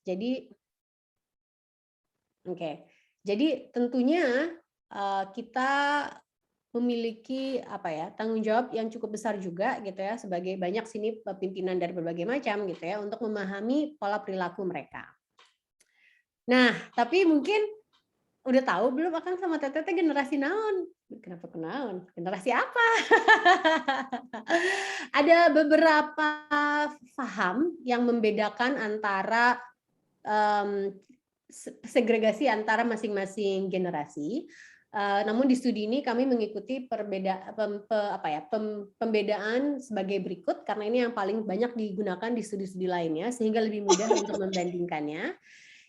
Jadi oke. Jadi tentunya, kita memiliki apa ya, tanggung jawab yang cukup besar juga gitu ya, sebagai banyak sini pimpinan dari berbagai macam gitu ya, untuk memahami pola perilaku mereka. Nah, tapi mungkin udah tahu belum Akang sama Teteh teh generasi naon? Kenapa kunaon? Generasi apa? Ada beberapa paham yang membedakan antara, mmm, segregasi antara masing-masing generasi, namun di studi ini kami mengikuti pembedaan sebagai berikut, karena ini yang paling banyak digunakan di studi-studi lainnya, sehingga lebih mudah untuk membandingkannya.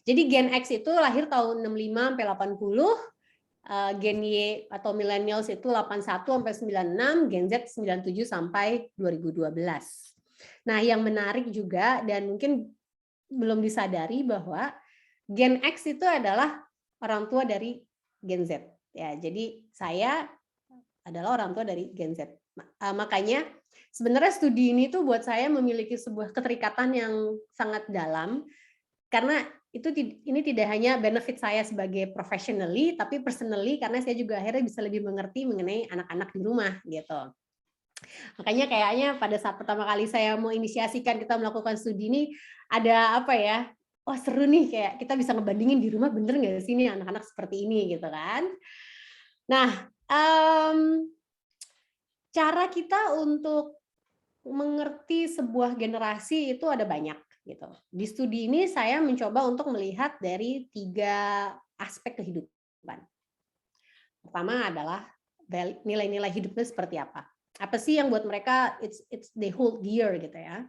Jadi Gen X itu lahir tahun 65 sampai 80, Gen Y atau millennials itu 81 sampai 96, Gen Z 97 sampai 2012. Nah, yang menarik juga dan mungkin belum disadari bahwa Gen X itu adalah orang tua dari Gen Z. Ya, jadi saya adalah orang tua dari Gen Z. Makanya sebenarnya studi ini tuh buat saya memiliki sebuah keterikatan yang sangat dalam, karena ini tidak hanya benefit saya sebagai professionally, tapi personally karena saya juga akhirnya bisa lebih mengerti mengenai anak-anak di rumah gitu. Makanya kayaknya pada saat pertama kali saya mau inisiasikan kita melakukan studi ini, ada apa ya, wah seru nih kayak kita bisa ngebandingin di rumah bener nggak sih nih anak-anak seperti ini gitu kan. Nah, cara kita untuk mengerti sebuah generasi itu ada banyak gitu. Di studi ini saya mencoba untuk melihat dari 3 aspek kehidupan. Pertama adalah nilai-nilai hidupnya seperti apa. Apa sih yang buat mereka it's they hold dear gitu ya.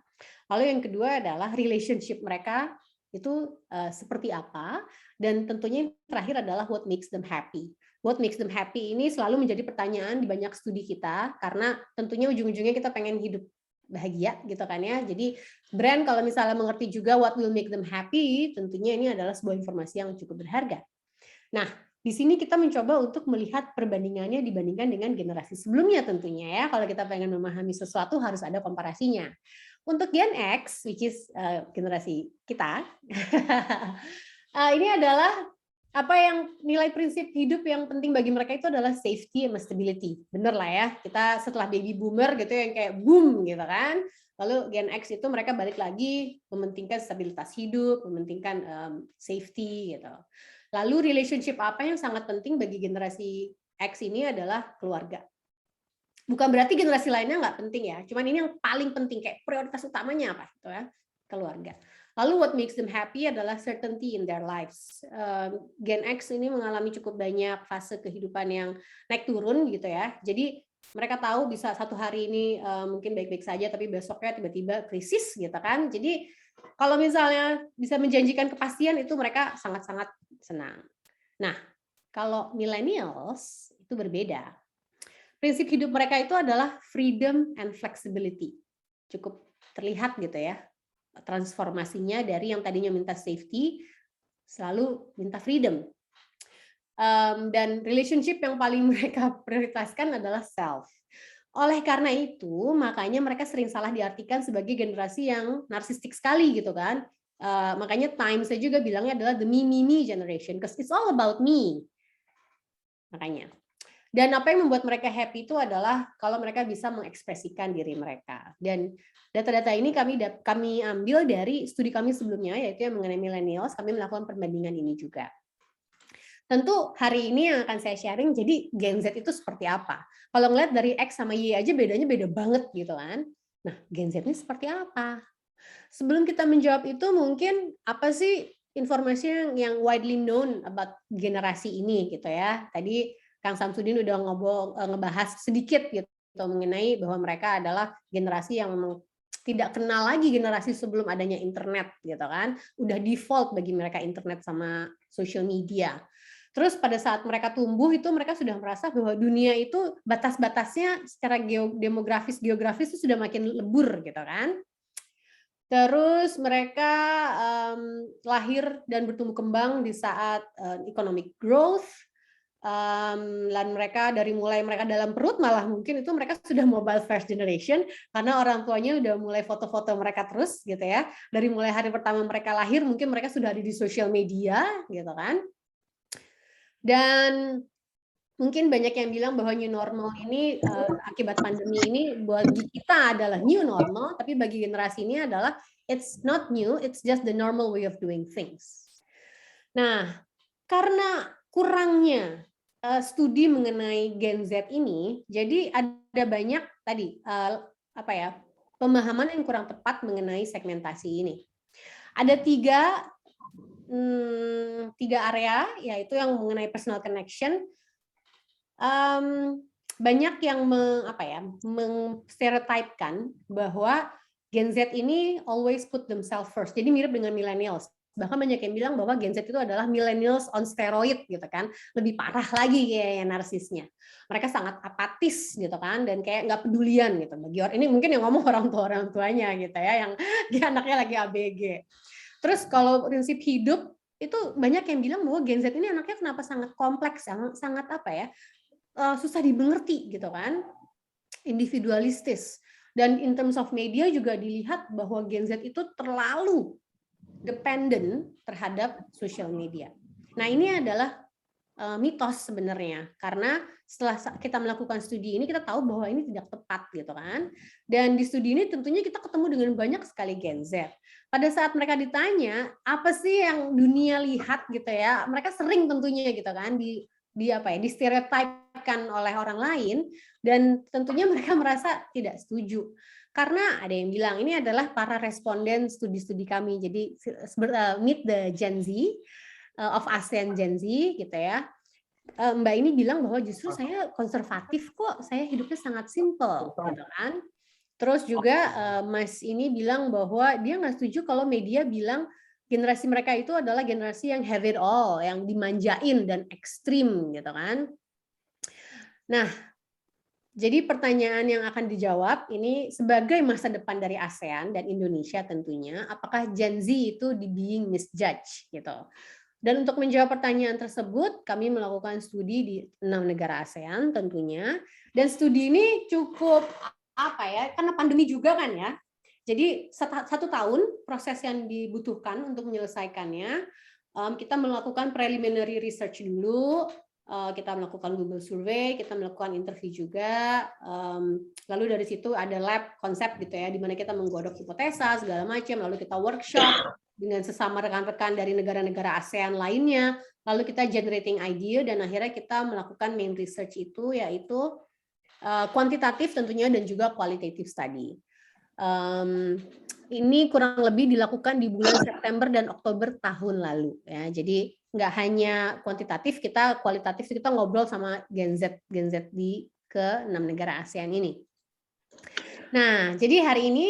Lalu yang kedua adalah relationship mereka itu seperti apa, dan tentunya yang terakhir adalah what makes them happy. What makes them happy ini selalu menjadi pertanyaan di banyak studi kita, karena tentunya ujung-ujungnya kita pengen hidup bahagia gitu kan ya. Jadi brand kalau misalnya mengerti juga what will make them happy, tentunya ini adalah sebuah informasi yang cukup berharga. Nah, di sini kita mencoba untuk melihat perbandingannya dibandingkan dengan generasi sebelumnya tentunya ya. Kalau kita pengen memahami sesuatu harus ada komparasinya. Untuk Gen X, which is generasi kita, ini adalah apa yang nilai prinsip hidup yang penting bagi mereka itu adalah safety and stability. Bener lah ya, kita setelah baby boomer gitu yang kayak boom gitu kan. Lalu Gen X itu mereka balik lagi mementingkan stabilitas hidup, mementingkan safety gitu. Lalu relationship apa yang sangat penting bagi generasi X ini adalah keluarga. Bukan berarti generasi lainnya nggak penting ya, cuman ini yang paling penting, kayak prioritas utamanya apa gitu ya, keluarga. Lalu what makes them happy adalah certainty in their lives. Gen X ini mengalami cukup banyak fase kehidupan yang naik turun gitu ya. Jadi mereka tahu bisa satu hari ini mungkin baik-baik saja, tapi besoknya tiba-tiba krisis gitu kan. Jadi kalau misalnya bisa menjanjikan kepastian itu mereka sangat-sangat senang. Nah, kalau millennials itu berbeda. Prinsip hidup mereka itu adalah freedom and flexibility. Cukup terlihat gitu ya, transformasinya dari yang tadinya minta safety, selalu minta freedom. Dan relationship yang paling mereka prioritaskan adalah self. Oleh karena itu, makanya mereka sering salah diartikan sebagai generasi yang narsistik sekali gitu kan. Makanya Time saya juga bilangnya adalah the me generation, because it's all about me. Makanya. Dan apa yang membuat mereka happy itu adalah kalau mereka bisa mengekspresikan diri mereka. Dan data-data ini kami ambil dari studi kami sebelumnya, yaitu yang mengenai millennials, kami melakukan perbandingan ini juga. Tentu hari ini yang akan saya sharing, jadi Gen Z itu seperti apa? Kalau ngeliat dari X sama Y aja bedanya beda banget gitu kan. Nah, Gen Z ini seperti apa? Sebelum kita menjawab itu mungkin apa sih informasi yang widely known about generasi ini gitu ya. Tadi Kang Samsudin udah ngebahas sedikit gitu mengenai bahwa mereka adalah generasi yang memang tidak kenal lagi generasi sebelum adanya internet gitu kan. Udah default bagi mereka internet sama social media. Terus pada saat mereka tumbuh itu mereka sudah merasa bahwa dunia itu batas-batasnya secara geografis itu sudah makin lebur gitu kan. Terus mereka lahir dan bertumbuh kembang di saat economic growth, dan mereka dari mulai mereka dalam perut malah mungkin itu mereka sudah mobile first generation karena orang tuanya udah mulai foto-foto mereka terus gitu ya. Dari mulai hari pertama mereka lahir mungkin mereka sudah ada di sosial media gitu kan. Dan mungkin banyak yang bilang bahwa new normal ini akibat pandemi ini bagi kita adalah new normal, tapi bagi generasi ini adalah it's not new, it's just the normal way of doing things. Nah, karena kurangnya studi mengenai Gen Z ini, jadi ada banyak tadi pemahaman yang kurang tepat mengenai segmentasi ini. Ada tiga area, yaitu yang mengenai personal connection. Banyak yang mengstereotipkan bahwa Gen Z ini always put themselves first. Jadi mirip dengan millennials. Bahkan banyak yang bilang bahwa Gen Z itu adalah millennials on steroid gitu kan, lebih parah lagi kayaknya narsisnya. Mereka sangat apatis gitu kan, dan kayak nggak pedulian gitu bagi orang. Ini mungkin yang ngomong orang tuanya gitu ya, yang dia anaknya lagi ABG. Terus kalau prinsip hidup itu banyak yang bilang bahwa Gen Z ini anaknya kenapa sangat kompleks, sangat susah dimengerti gitu kan, individualistis. Dan in terms of media juga dilihat bahwa Gen Z itu terlalu dependent terhadap social media. Nah, ini adalah mitos sebenarnya, karena setelah kita melakukan studi ini kita tahu bahwa ini tidak tepat gitu kan. Dan di studi ini tentunya kita ketemu dengan banyak sekali Gen Z. Pada saat mereka ditanya apa sih yang dunia lihat gitu ya, mereka sering tentunya gitu kan distereotipkan oleh orang lain, dan tentunya mereka merasa tidak setuju. Karena ada yang bilang ini adalah para responden studi-studi kami. Jadi meet the Gen Z of ASEAN Gen Z gitu ya. Mbak ini bilang bahwa justru saya konservatif kok, saya hidupnya sangat simple gitu kan. Terus juga Mas ini bilang bahwa dia nggak setuju kalau media bilang generasi mereka itu adalah generasi yang have it all, yang dimanjain dan ekstrim gitu kan. Nah, jadi pertanyaan yang akan dijawab ini sebagai masa depan dari ASEAN dan Indonesia tentunya, apakah Gen Z itu being misjudged gitu. Dan untuk menjawab pertanyaan tersebut, kami melakukan studi di 6 negara ASEAN tentunya. Dan studi ini cukup karena pandemi juga kan ya. Jadi 1 tahun proses yang dibutuhkan untuk menyelesaikannya. Kita melakukan preliminary research dulu, kita melakukan Google Survey, kita melakukan interview juga, lalu dari situ ada lab konsep gitu ya, di mana kita menggodok hipotesa segala macam, lalu kita workshop dengan sesama rekan-rekan dari negara-negara ASEAN lainnya, lalu kita generating idea, dan akhirnya kita melakukan main research itu, yaitu kuantitatif tentunya dan juga qualitative study. Ini kurang lebih dilakukan di bulan September dan Oktober tahun lalu ya. Jadi nggak hanya kuantitatif, kita kualitatif, kita ngobrol sama Gen Z di ke-6 negara ASEAN ini. Nah, jadi hari ini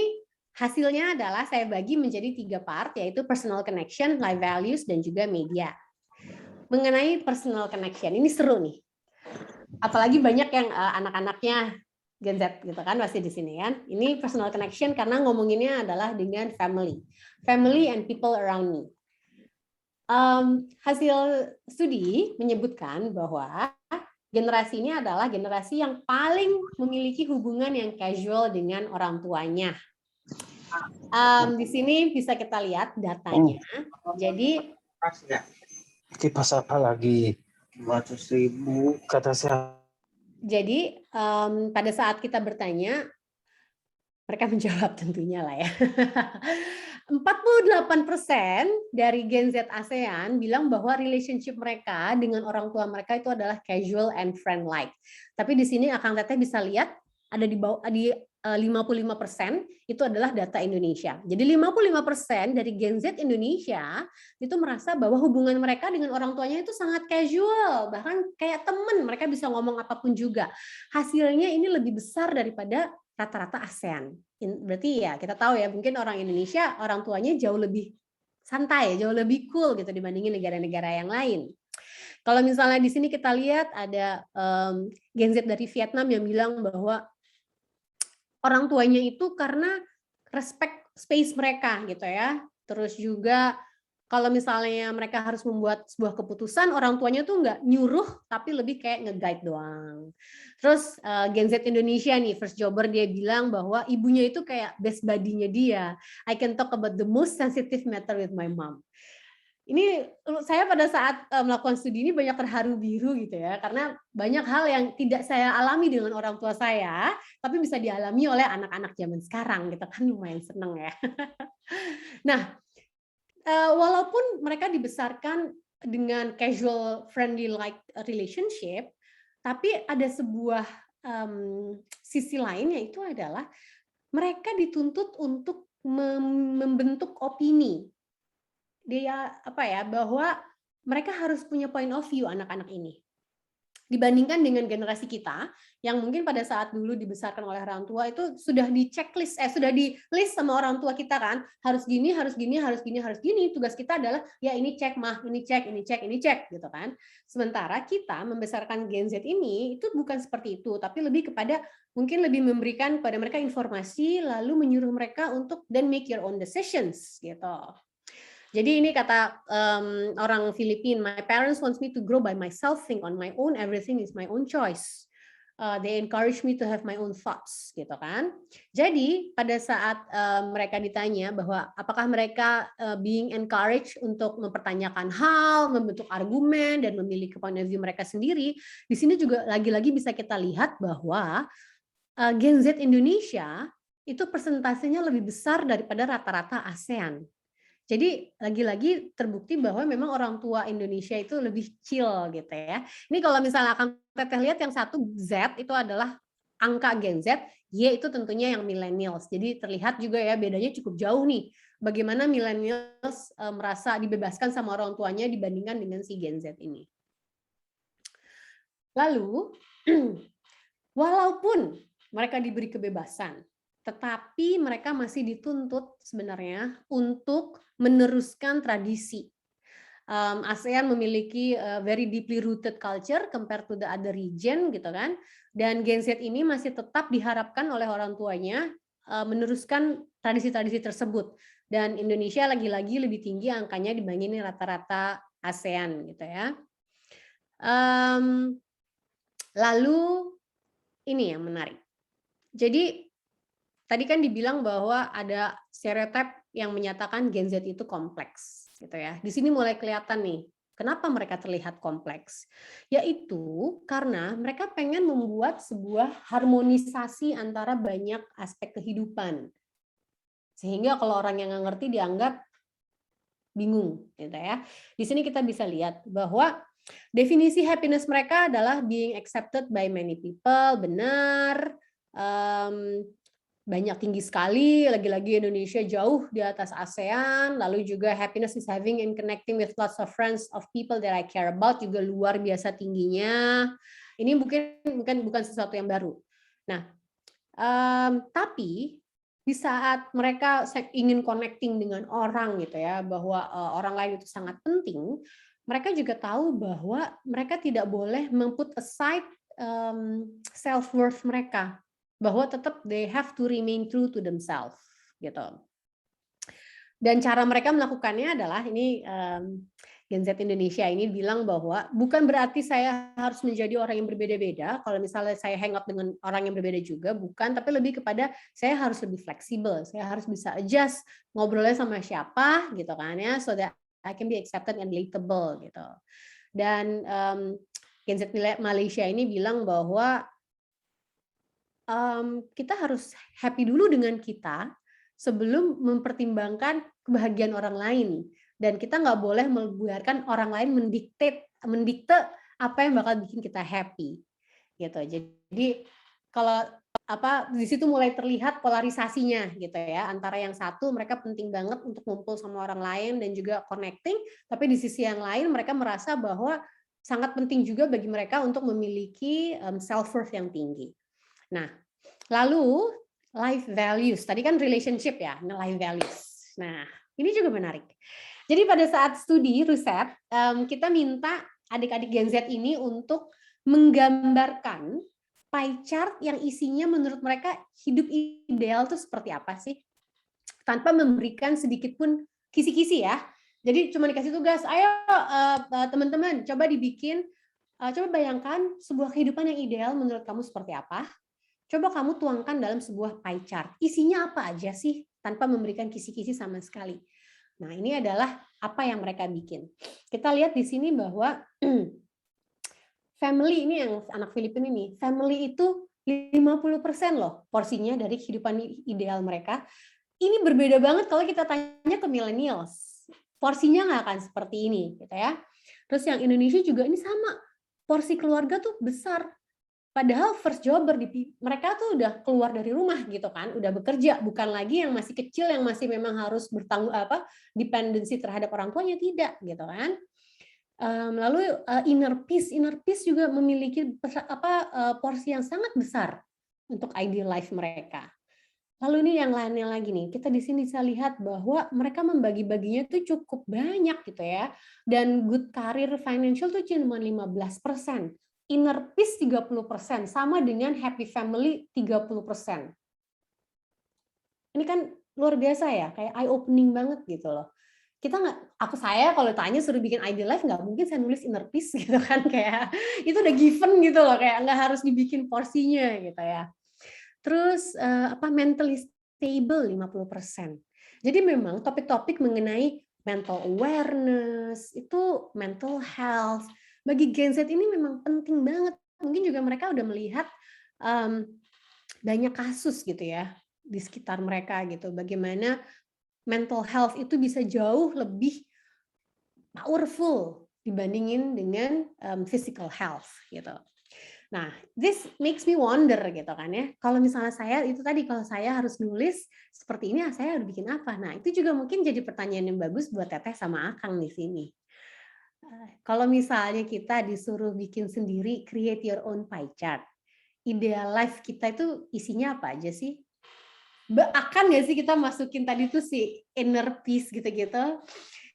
hasilnya adalah saya bagi menjadi 3 part, yaitu personal connection, life values, dan juga media. Mengenai personal connection, ini seru nih. Apalagi banyak yang anak-anaknya Gen Z gitu kan pasti di sini kan. Ini personal connection karena ngomonginnya adalah dengan family and people around me. Hasil studi menyebutkan bahwa generasi ini adalah generasi yang paling memiliki hubungan yang casual dengan orang tuanya. Di sini bisa kita lihat datanya. Jadi kipas apa lagi? 500.000 kata saya. Jadi pada saat kita bertanya, mereka menjawab tentunya lah ya. 48% dari Gen Z ASEAN bilang bahwa relationship mereka dengan orang tua mereka itu adalah casual and friend-like. Tapi di sini Akang Teteh bisa lihat ada di bawah di 55% itu adalah data Indonesia. Jadi 55% dari Gen Z Indonesia itu merasa bahwa hubungan mereka dengan orang tuanya itu sangat casual, bahkan kayak teman, mereka bisa ngomong apapun juga. Hasilnya ini lebih besar daripada rata-rata ASEAN. Berarti ya kita tahu ya, mungkin orang Indonesia orang tuanya jauh lebih santai, jauh lebih cool gitu dibandingin negara-negara yang lain. Kalau misalnya di sini kita lihat ada Gen Z dari Vietnam yang bilang bahwa orang tuanya itu karena respect space mereka gitu ya. Terus juga Kalau misalnya mereka harus membuat sebuah keputusan, orang tuanya tuh nggak nyuruh, tapi lebih kayak nge-guide doang. Terus Gen Z Indonesia nih, first jobber, dia bilang bahwa ibunya itu kayak best buddy-nya dia. I can talk about the most sensitive matter with my mom. Ini saya pada saat melakukan studi ini banyak terharu biru gitu ya, karena banyak hal yang tidak saya alami dengan orang tua saya, tapi bisa dialami oleh anak-anak zaman sekarang gitu kan, lumayan seneng ya. Nah, walaupun mereka dibesarkan dengan casual friendly like relationship, tapi ada sebuah sisi lain, yaitu adalah mereka dituntut untuk membentuk opini. Dia bahwa mereka harus punya point of view anak-anak ini. Dibandingkan dengan generasi kita yang mungkin pada saat dulu dibesarkan oleh orang tua itu sudah di checklist, sudah di list sama orang tua kita kan, harus gini, harus gini, harus gini, harus gini. Tugas kita adalah ya ini cek mah, ini cek, ini cek, ini cek gitu kan. Sementara kita membesarkan Gen Z ini itu bukan seperti itu, tapi lebih kepada mungkin lebih memberikan pada mereka informasi lalu menyuruh mereka untuk then make your own decisions gitu. Jadi ini kata orang Filipina, my parents wants me to grow by myself, think on my own, everything is my own choice. They encourage me to have my own thoughts, gitu kan. Jadi pada saat mereka ditanya bahwa apakah mereka being encouraged untuk mempertanyakan hal, membentuk argumen, dan memiliki point of view mereka sendiri, di sini juga lagi-lagi bisa kita lihat bahwa Gen Z Indonesia itu persentasenya lebih besar daripada rata-rata ASEAN. Jadi lagi-lagi terbukti bahwa memang orang tua Indonesia itu lebih chill gitu ya. Ini kalau misalnya akan teteh lihat yang satu Z itu adalah angka Gen Z, Y itu tentunya yang millennials. Jadi terlihat juga ya bedanya cukup jauh nih. Bagaimana millennials merasa dibebaskan sama orang tuanya dibandingkan dengan si Gen Z ini. Lalu walaupun mereka diberi kebebasan, tetapi mereka masih dituntut sebenarnya untuk meneruskan tradisi. ASEAN memiliki very deeply rooted culture compared to the other region gitu kan. Dan Gen Z ini masih tetap diharapkan oleh orang tuanya meneruskan tradisi-tradisi tersebut. Dan Indonesia lagi-lagi lebih tinggi angkanya dibandingin rata-rata ASEAN gitu ya. Lalu ini yang menarik. Jadi tadi kan dibilang bahwa ada stereotip yang menyatakan Gen Z itu kompleks, gitu ya. Di sini mulai kelihatan nih, kenapa mereka terlihat kompleks. Yaitu karena mereka pengen membuat sebuah harmonisasi antara banyak aspek kehidupan. Sehingga kalau orang yang nggak ngerti dianggap bingung, gitu ya. Di sini kita bisa lihat bahwa definisi happiness mereka adalah being accepted by many people, benar. Banyak tinggi sekali, lagi-lagi Indonesia jauh di atas ASEAN, lalu juga happiness is having and connecting with lots of friends of people that I care about juga luar biasa tingginya. Ini bukan sesuatu yang baru. Nah, tapi di saat mereka ingin connecting dengan orang gitu ya, bahwa orang lain itu sangat penting, mereka juga tahu bahwa mereka tidak boleh memput aside self worth mereka, bahwa tetap they have to remain true to themselves gitu. Dan cara mereka melakukannya adalah ini Gen Z Indonesia ini bilang bahwa bukan berarti saya harus menjadi orang yang berbeda-beda. Kalau misalnya saya hang out dengan orang yang berbeda juga, bukan, tapi lebih kepada saya harus lebih fleksibel, saya harus bisa adjust ngobrolnya sama siapa gitu kan ya, so that I can be accepted and relatable gitu. Dan Gen Z Malaysia ini bilang bahwa kita harus happy dulu dengan kita sebelum mempertimbangkan kebahagiaan orang lain, dan kita nggak boleh membiarkan orang lain mendikte apa yang bakal bikin kita happy gitu. Jadi kalau di situ mulai terlihat polarisasinya gitu ya, antara yang satu mereka penting banget untuk ngumpul sama orang lain dan juga connecting, tapi di sisi yang lain mereka merasa bahwa sangat penting juga bagi mereka untuk memiliki self worth yang tinggi. Nah, lalu life values. Tadi kan relationship ya, life values. Nah, ini juga menarik. Jadi pada saat studi riset, kita minta adik-adik Gen Z ini untuk menggambarkan pie chart yang isinya menurut mereka hidup ideal itu seperti apa sih? Tanpa memberikan sedikit pun kisi-kisi ya. Jadi cuma dikasih tugas, ayo teman-teman coba dibikin, coba bayangkan sebuah kehidupan yang ideal menurut kamu seperti apa. Coba kamu tuangkan dalam sebuah pie chart. Isinya apa aja sih tanpa memberikan kisi-kisi sama sekali. Nah, ini adalah apa yang mereka bikin. Kita lihat di sini bahwa family ini yang anak Filipina ini, family itu 50% loh porsinya dari kehidupan ideal mereka. Ini berbeda banget kalau kita tanya ke millennials. Porsinya nggak akan seperti ini, gitu ya. Terus yang Indonesia juga ini sama. Porsi keluarga tuh besar. Padahal first jobber mereka tuh udah keluar dari rumah gitu kan, udah bekerja, bukan lagi yang masih kecil yang masih memang harus dependensi terhadap orang tuanya, tidak gitu kan. Lalu inner peace juga memiliki porsi yang sangat besar untuk ideal life mereka. Lalu ini yang lainnya lagi nih, kita di sini bisa lihat bahwa mereka membagi-baginya tuh cukup banyak gitu ya. Dan good career financial tuh cuma 15%. Inner peace 30%, sama dengan happy family 30%. Ini kan luar biasa ya, kayak eye opening banget gitu loh. Kita saya kalau tanya suruh bikin ideal life nggak mungkin saya nulis inner peace gitu kan, kayak itu udah given gitu loh, kayak nggak harus dibikin porsinya gitu ya. Terus mentally stable 50%. Jadi memang topik-topik mengenai mental awareness, itu mental health, bagi Gen Z ini memang penting banget. Mungkin juga mereka udah melihat banyak kasus gitu ya di sekitar mereka gitu. Bagaimana mental health itu bisa jauh lebih powerful dibandingin dengan physical health gitu. Nah, this makes me wonder gitu kan ya. Kalau misalnya kalau saya harus nulis seperti ini, saya harus bikin apa? Nah, itu juga mungkin jadi pertanyaan yang bagus buat Teteh sama Akang di sini. Kalau misalnya kita disuruh bikin sendiri, create your own pie chart. Ideal life kita itu isinya apa aja sih? Akan nggak sih kita masukin tadi tuh si inner peace gitu-gitu?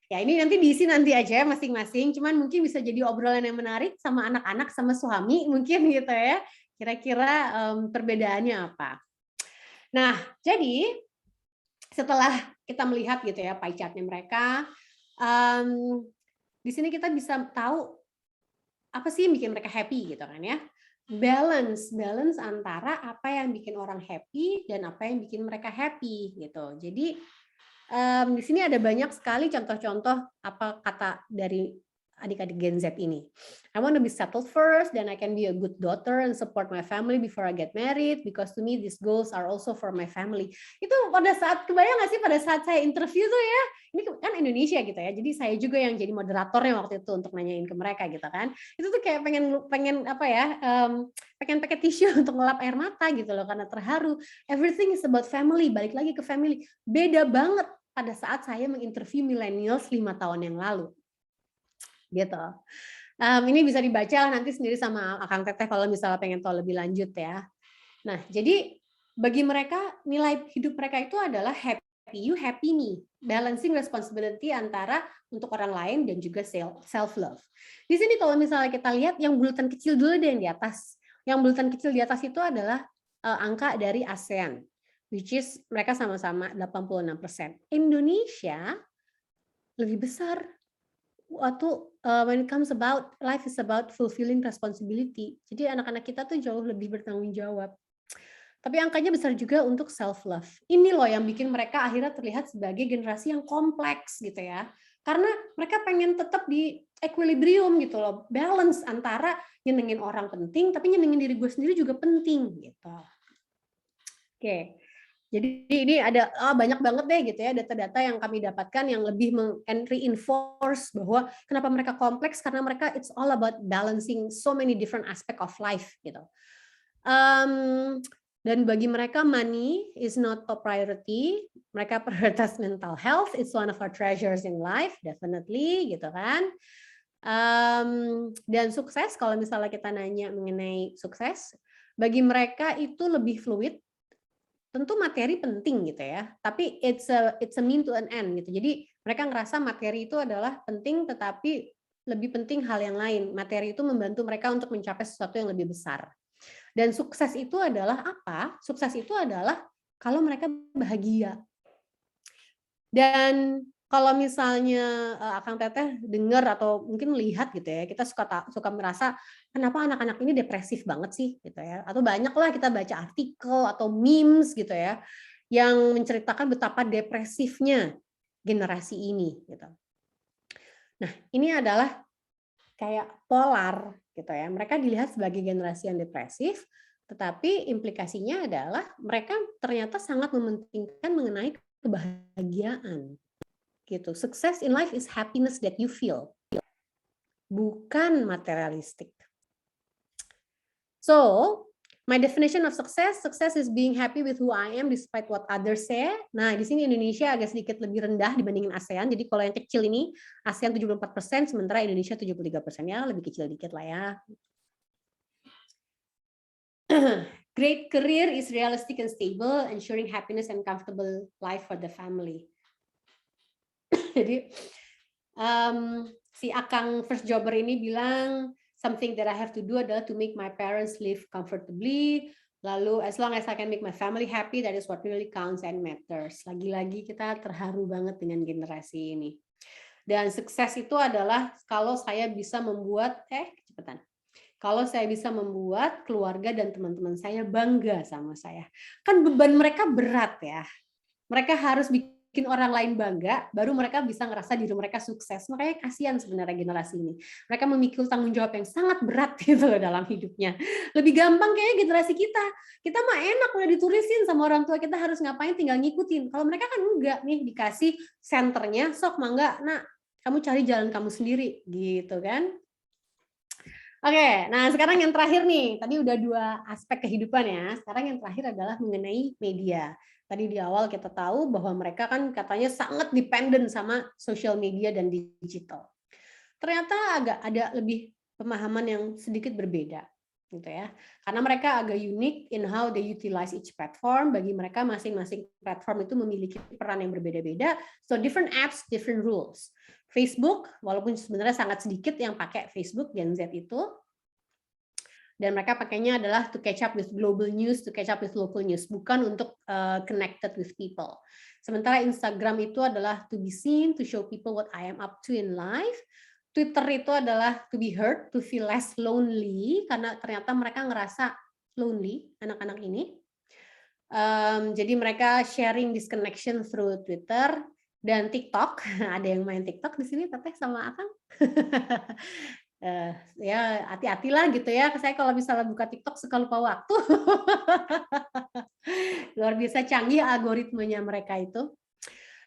Ya ini nanti diisi nanti aja masing-masing, cuman mungkin bisa jadi obrolan yang menarik sama anak-anak, sama suami mungkin gitu ya. Kira-kira perbedaannya apa? Nah, jadi setelah kita melihat gitu ya pie chart-nya mereka, di sini kita bisa tahu apa sih yang bikin mereka happy gitu kan ya. Balance antara apa yang bikin orang happy dan apa yang bikin mereka happy gitu. Jadi di sini ada banyak sekali contoh-contoh apa kata dari adik-adik Gen Z ini. I want to be settled first, then I can be a good daughter and support my family before I get married, because to me these goals are also for my family. Itu pada saat, kebayang nggak sih pada saat saya interview tuh ya, ini kan Indonesia gitu ya, jadi saya juga yang jadi moderatornya waktu itu untuk nanyain ke mereka gitu kan. Itu tuh kayak pengen apa ya, pengen pakai tisu untuk ngelap air mata gitu loh, karena terharu. Everything is about family, balik lagi ke family. Beda banget pada saat saya menginterview millennials 5 tahun yang lalu. Gitu. Ini bisa dibaca nanti sendiri sama Akang Teteh kalau misalnya pengen tahu lebih lanjut ya. Nah, jadi bagi mereka nilai hidup mereka itu adalah happy you, happy me. Balancing responsibility antara untuk orang lain dan juga self love. Di sini kalau misalnya kita lihat yang bulatan kecil dulu deh yang di atas. Yang bulatan kecil di atas itu adalah angka dari ASEAN, which is mereka sama-sama 86%. Indonesia lebih besar. Waktu when it comes about life is about fulfilling responsibility. Jadi anak-anak kita tuh jauh lebih bertanggung jawab. Tapi angkanya besar juga untuk self love. Ini loh yang bikin mereka akhirnya terlihat sebagai generasi yang kompleks gitu ya. Karena mereka pengen tetap di equilibrium gitu loh, balance antara nyenengin orang penting tapi nyenengin diri gue sendiri juga penting gitu. Oke. Jadi ini ada banyak banget deh gitu ya data-data yang kami dapatkan yang lebih reinforce bahwa kenapa mereka kompleks, karena mereka it's all about balancing so many different aspect of life gitu. Dan bagi mereka money is not top priority, mereka prioritas mental health, it's one of our treasures in life definitely gitu kan. Dan sukses, kalau misalnya kita nanya mengenai sukses, bagi mereka itu lebih fluid. Tentu materi penting gitu ya, tapi it's a mean to an end gitu. Jadi mereka ngerasa materi itu adalah penting, tetapi lebih penting hal yang lain. Materi itu membantu mereka untuk mencapai sesuatu yang lebih besar. Dan sukses itu adalah apa? Sukses itu adalah kalau mereka bahagia. Dan kalau misalnya Akang Teteh dengar atau mungkin melihat gitu ya, kita suka merasa kenapa anak-anak ini depresif banget sih gitu ya. Atau banyaklah kita baca artikel atau memes gitu ya yang menceritakan betapa depresifnya generasi ini gitu. Nah, ini adalah kayak polar gitu ya. Mereka dilihat sebagai generasi yang depresif, tetapi implikasinya adalah mereka ternyata sangat mementingkan mengenai kebahagiaan gitu. Success in life is happiness that you feel, bukan materialistik. So, my definition of success is being happy with who I am despite what others say. Nah, di sini Indonesia agak sedikit lebih rendah dibandingin ASEAN. Jadi kalau yang kecil ini ASEAN 74%, sementara Indonesia 73%, ya lebih kecil dikit lah ya. Great career is realistic and stable, ensuring happiness and comfortable life for the family. Jadi si Akang first jobber ini bilang something that I have to do adalah to make my parents live comfortably. Lalu as long as I can make my family happy, that is what really counts and matters. Lagi-lagi kita terharu banget dengan generasi ini. Dan sukses itu adalah kalau saya bisa membuat kalau saya bisa membuat keluarga dan teman-teman saya bangga sama saya. Kan beban mereka berat ya. Mereka harus bikin orang lain bangga, baru mereka bisa ngerasa diri mereka sukses. Makanya kasihan sebenarnya generasi ini. Mereka memikul tanggung jawab yang sangat berat gitu loh dalam hidupnya. Lebih gampang kayaknya generasi kita. Kita mah enak udah ditulisin sama orang tua kita harus ngapain tinggal ngikutin. Kalau mereka kan enggak nih, dikasih senternya, sok mangga, nak kamu cari jalan kamu sendiri gitu kan. Oke, nah sekarang yang terakhir nih, tadi udah 2 aspek kehidupan ya. Sekarang yang terakhir adalah mengenai media. Tadi di awal kita tahu bahwa mereka kan katanya sangat dependent sama social media dan digital. Ternyata agak ada lebih pemahaman yang sedikit berbeda, gitu ya. Karena mereka agak unik in how they utilize each platform. Bagi mereka masing-masing platform itu memiliki peran yang berbeda-beda. So different apps, different rules. Facebook, walaupun sebenarnya sangat sedikit yang pakai Facebook Gen Z itu, dan mereka pakainya adalah to catch up with global news, to catch up with local news, bukan untuk connected with people. Sementara Instagram itu adalah to be seen, to show people what I am up to in life. Twitter itu adalah to be heard, to feel less lonely, karena ternyata mereka ngerasa lonely, anak-anak ini. Jadi mereka sharing this connection through Twitter dan TikTok. Ada yang main TikTok di sini, Teteh sama Akang? Ya hati-hatilah gitu ya. Saya kalau misalnya buka TikTok suka lupa waktu. Luar biasa canggih algoritmanya mereka itu.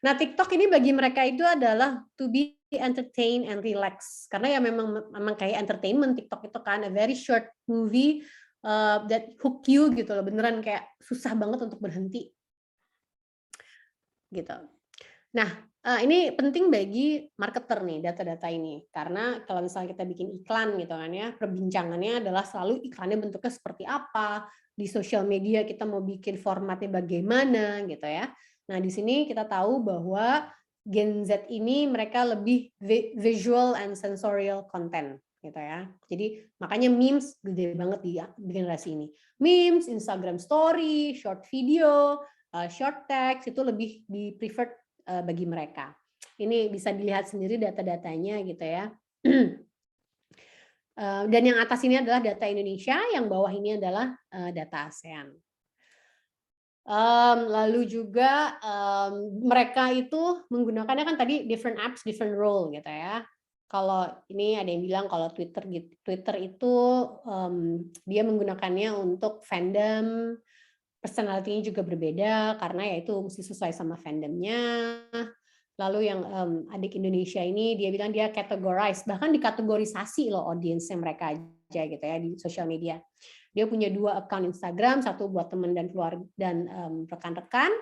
Nah, TikTok ini bagi mereka itu adalah to be entertain and relax. Karena ya memang kayak entertainment TikTok itu kan, a very short movie that hook you gitu loh. Beneran kayak susah banget untuk berhenti. Gitu. Nah, ini penting bagi marketer nih data-data ini. Karena kalau misalnya kita bikin iklan gitu kan ya, perbincangannya adalah selalu iklannya bentuknya seperti apa, di sosial media kita mau bikin formatnya bagaimana gitu ya. Nah, di sini kita tahu bahwa Gen Z ini mereka lebih visual and sensorial content gitu ya. Jadi makanya memes gede banget di generasi ini. Memes, Instagram story, short video, short text itu lebih di preferred bagi mereka. Ini bisa dilihat sendiri data-datanya gitu ya. Dan yang atas ini adalah data Indonesia, yang bawah ini adalah data ASEAN. Lalu juga mereka itu menggunakannya kan tadi different apps, different role gitu ya. Kalau ini ada yang bilang kalau Twitter itu dia menggunakannya untuk fandom, personality-nya juga berbeda karena ya itu mesti sesuai sama fandomnya. Lalu yang adik Indonesia ini dia bilang dia categorize, bahkan dikategorisasi loh audiensnya mereka aja gitu ya di sosial media. Dia punya 2 account Instagram, satu buat teman dan keluarga dan rekan-rekan,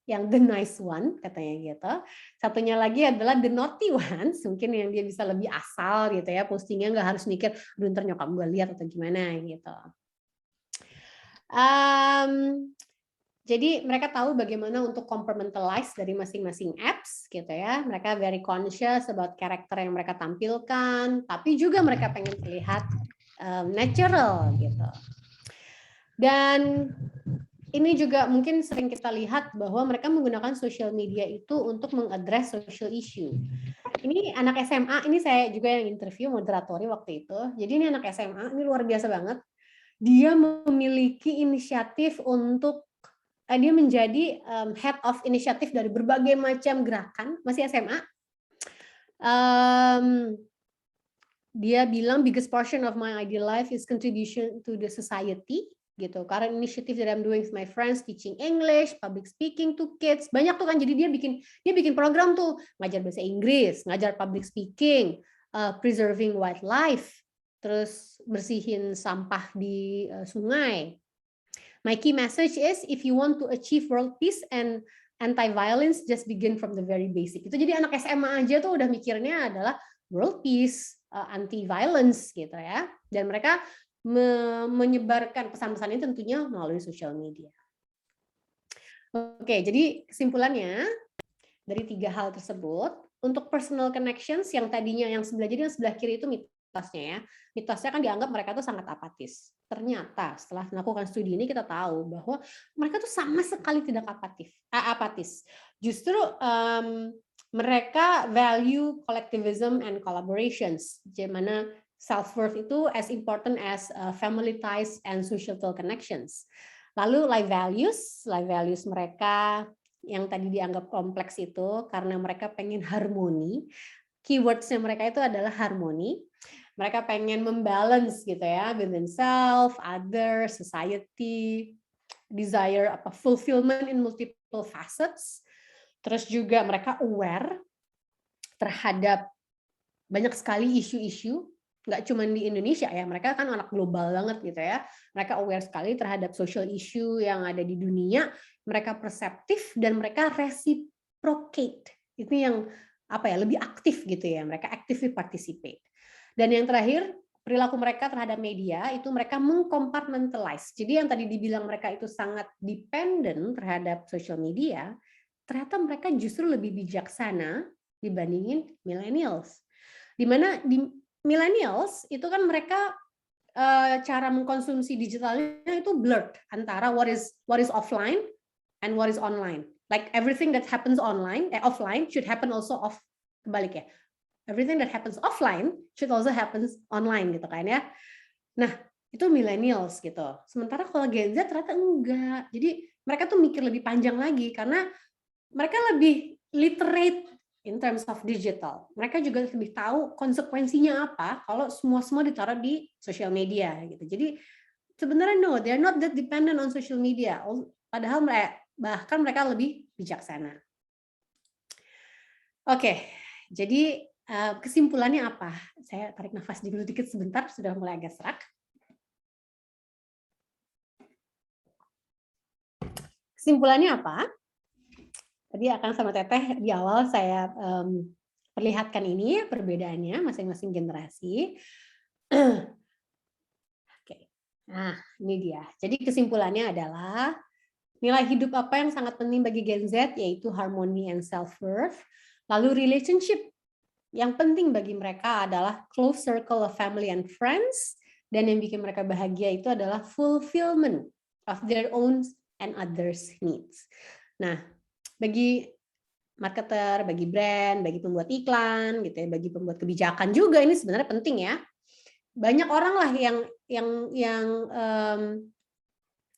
yang the nice one katanya gitu. Satunya lagi adalah the naughty ones, mungkin yang dia bisa lebih asal gitu ya, postingnya nggak harus mikir, aduh ntar nyokap gue lihat atau gimana gitu. Jadi mereka tahu bagaimana untuk compartmentalize dari masing-masing apps gitu ya. Mereka very conscious about karakter yang mereka tampilkan, tapi juga mereka pengen terlihat natural gitu. Dan ini juga mungkin sering kita lihat bahwa mereka menggunakan social media itu untuk mengadres social issue. Ini anak SMA, ini saya juga yang interview moderatori waktu itu. Jadi ini anak SMA, ini luar biasa banget. Dia memiliki inisiatif untuk dia menjadi head of inisiatif dari berbagai macam gerakan, masih SMA. Dia bilang biggest portion of my ideal life is contribution to the society gitu. Current initiative that I'm doing with my friends, teaching English, public speaking to kids, banyak tuh kan. Jadi dia bikin program tuh, ngajar bahasa Inggris, ngajar public speaking, preserving wildlife, terus bersihin sampah di sungai. My key message is if you want to achieve world peace and anti-violence, just begin from the very basic. Itu jadi anak SMA aja tuh udah mikirnya adalah world peace, anti-violence gitu ya. Dan mereka menyebarkan pesan-pesan ini tentunya melalui sosial media. Oke, jadi kesimpulannya dari 3 hal tersebut, untuk personal connections yang tadinya yang sebelah jadi yang sebelah kiri itu mitosnya ya. Mitosnya kan dianggap mereka tuh sangat apatis. Ternyata setelah melakukan studi ini kita tahu bahwa mereka tuh sama sekali tidak apatis. Justru mereka value collectivism and collaborations. Di mana self-worth itu as important as family ties and societal connections. Lalu life values mereka yang tadi dianggap kompleks itu karena mereka pengen harmoni. Keywords-nya mereka itu adalah harmoni. Mereka pengen membalance gitu ya, within self, other, society, desire fulfillment in multiple facets. Terus juga mereka aware terhadap banyak sekali isu-isu, nggak cuma di Indonesia ya, mereka kan anak global banget gitu ya. Mereka aware sekali terhadap social issue yang ada di dunia, mereka perseptif dan mereka reciprocate. Itu yang lebih aktif gitu ya, mereka actively participate. Dan yang terakhir, perilaku mereka terhadap media itu mereka mengcompartmentalize. Jadi yang tadi dibilang mereka itu sangat dependent terhadap social media, ternyata mereka justru lebih bijaksana dibandingin millennials. Di mana di millennials itu kan mereka cara mengkonsumsi digitalnya itu blurred antara what is offline and what is online. Like everything that happens offline should happen also kebalik ya. Everything that happens offline should also happen online gitu kan ya. Nah, itu millennials gitu. Sementara kalau Gen Z ternyata enggak. Jadi mereka tuh mikir lebih panjang lagi karena mereka lebih literate in terms of digital. Mereka juga lebih tahu konsekuensinya apa kalau semua ditaruh di social media gitu. Jadi sebenarnya no, they are not that dependent on social media. Padahal bahkan mereka lebih bijaksana. Oke, jadi kesimpulannya apa? Saya tarik nafas dulu dikit sebentar, sudah mulai agak serak. Kesimpulannya apa? Tadi akan sama Teteh di awal saya perlihatkan ini perbedaannya masing-masing generasi. Oke, nah ini dia. Jadi kesimpulannya adalah nilai hidup apa yang sangat penting bagi Gen Z yaitu harmony and self-worth. Lalu relationship yang penting bagi mereka adalah close circle of family and friends, dan yang bikin mereka bahagia itu adalah fulfillment of their own and others' needs. Nah, bagi marketer, bagi brand, bagi pembuat iklan, gitu ya, bagi pembuat kebijakan juga ini sebenarnya penting ya. Banyak orang lah yang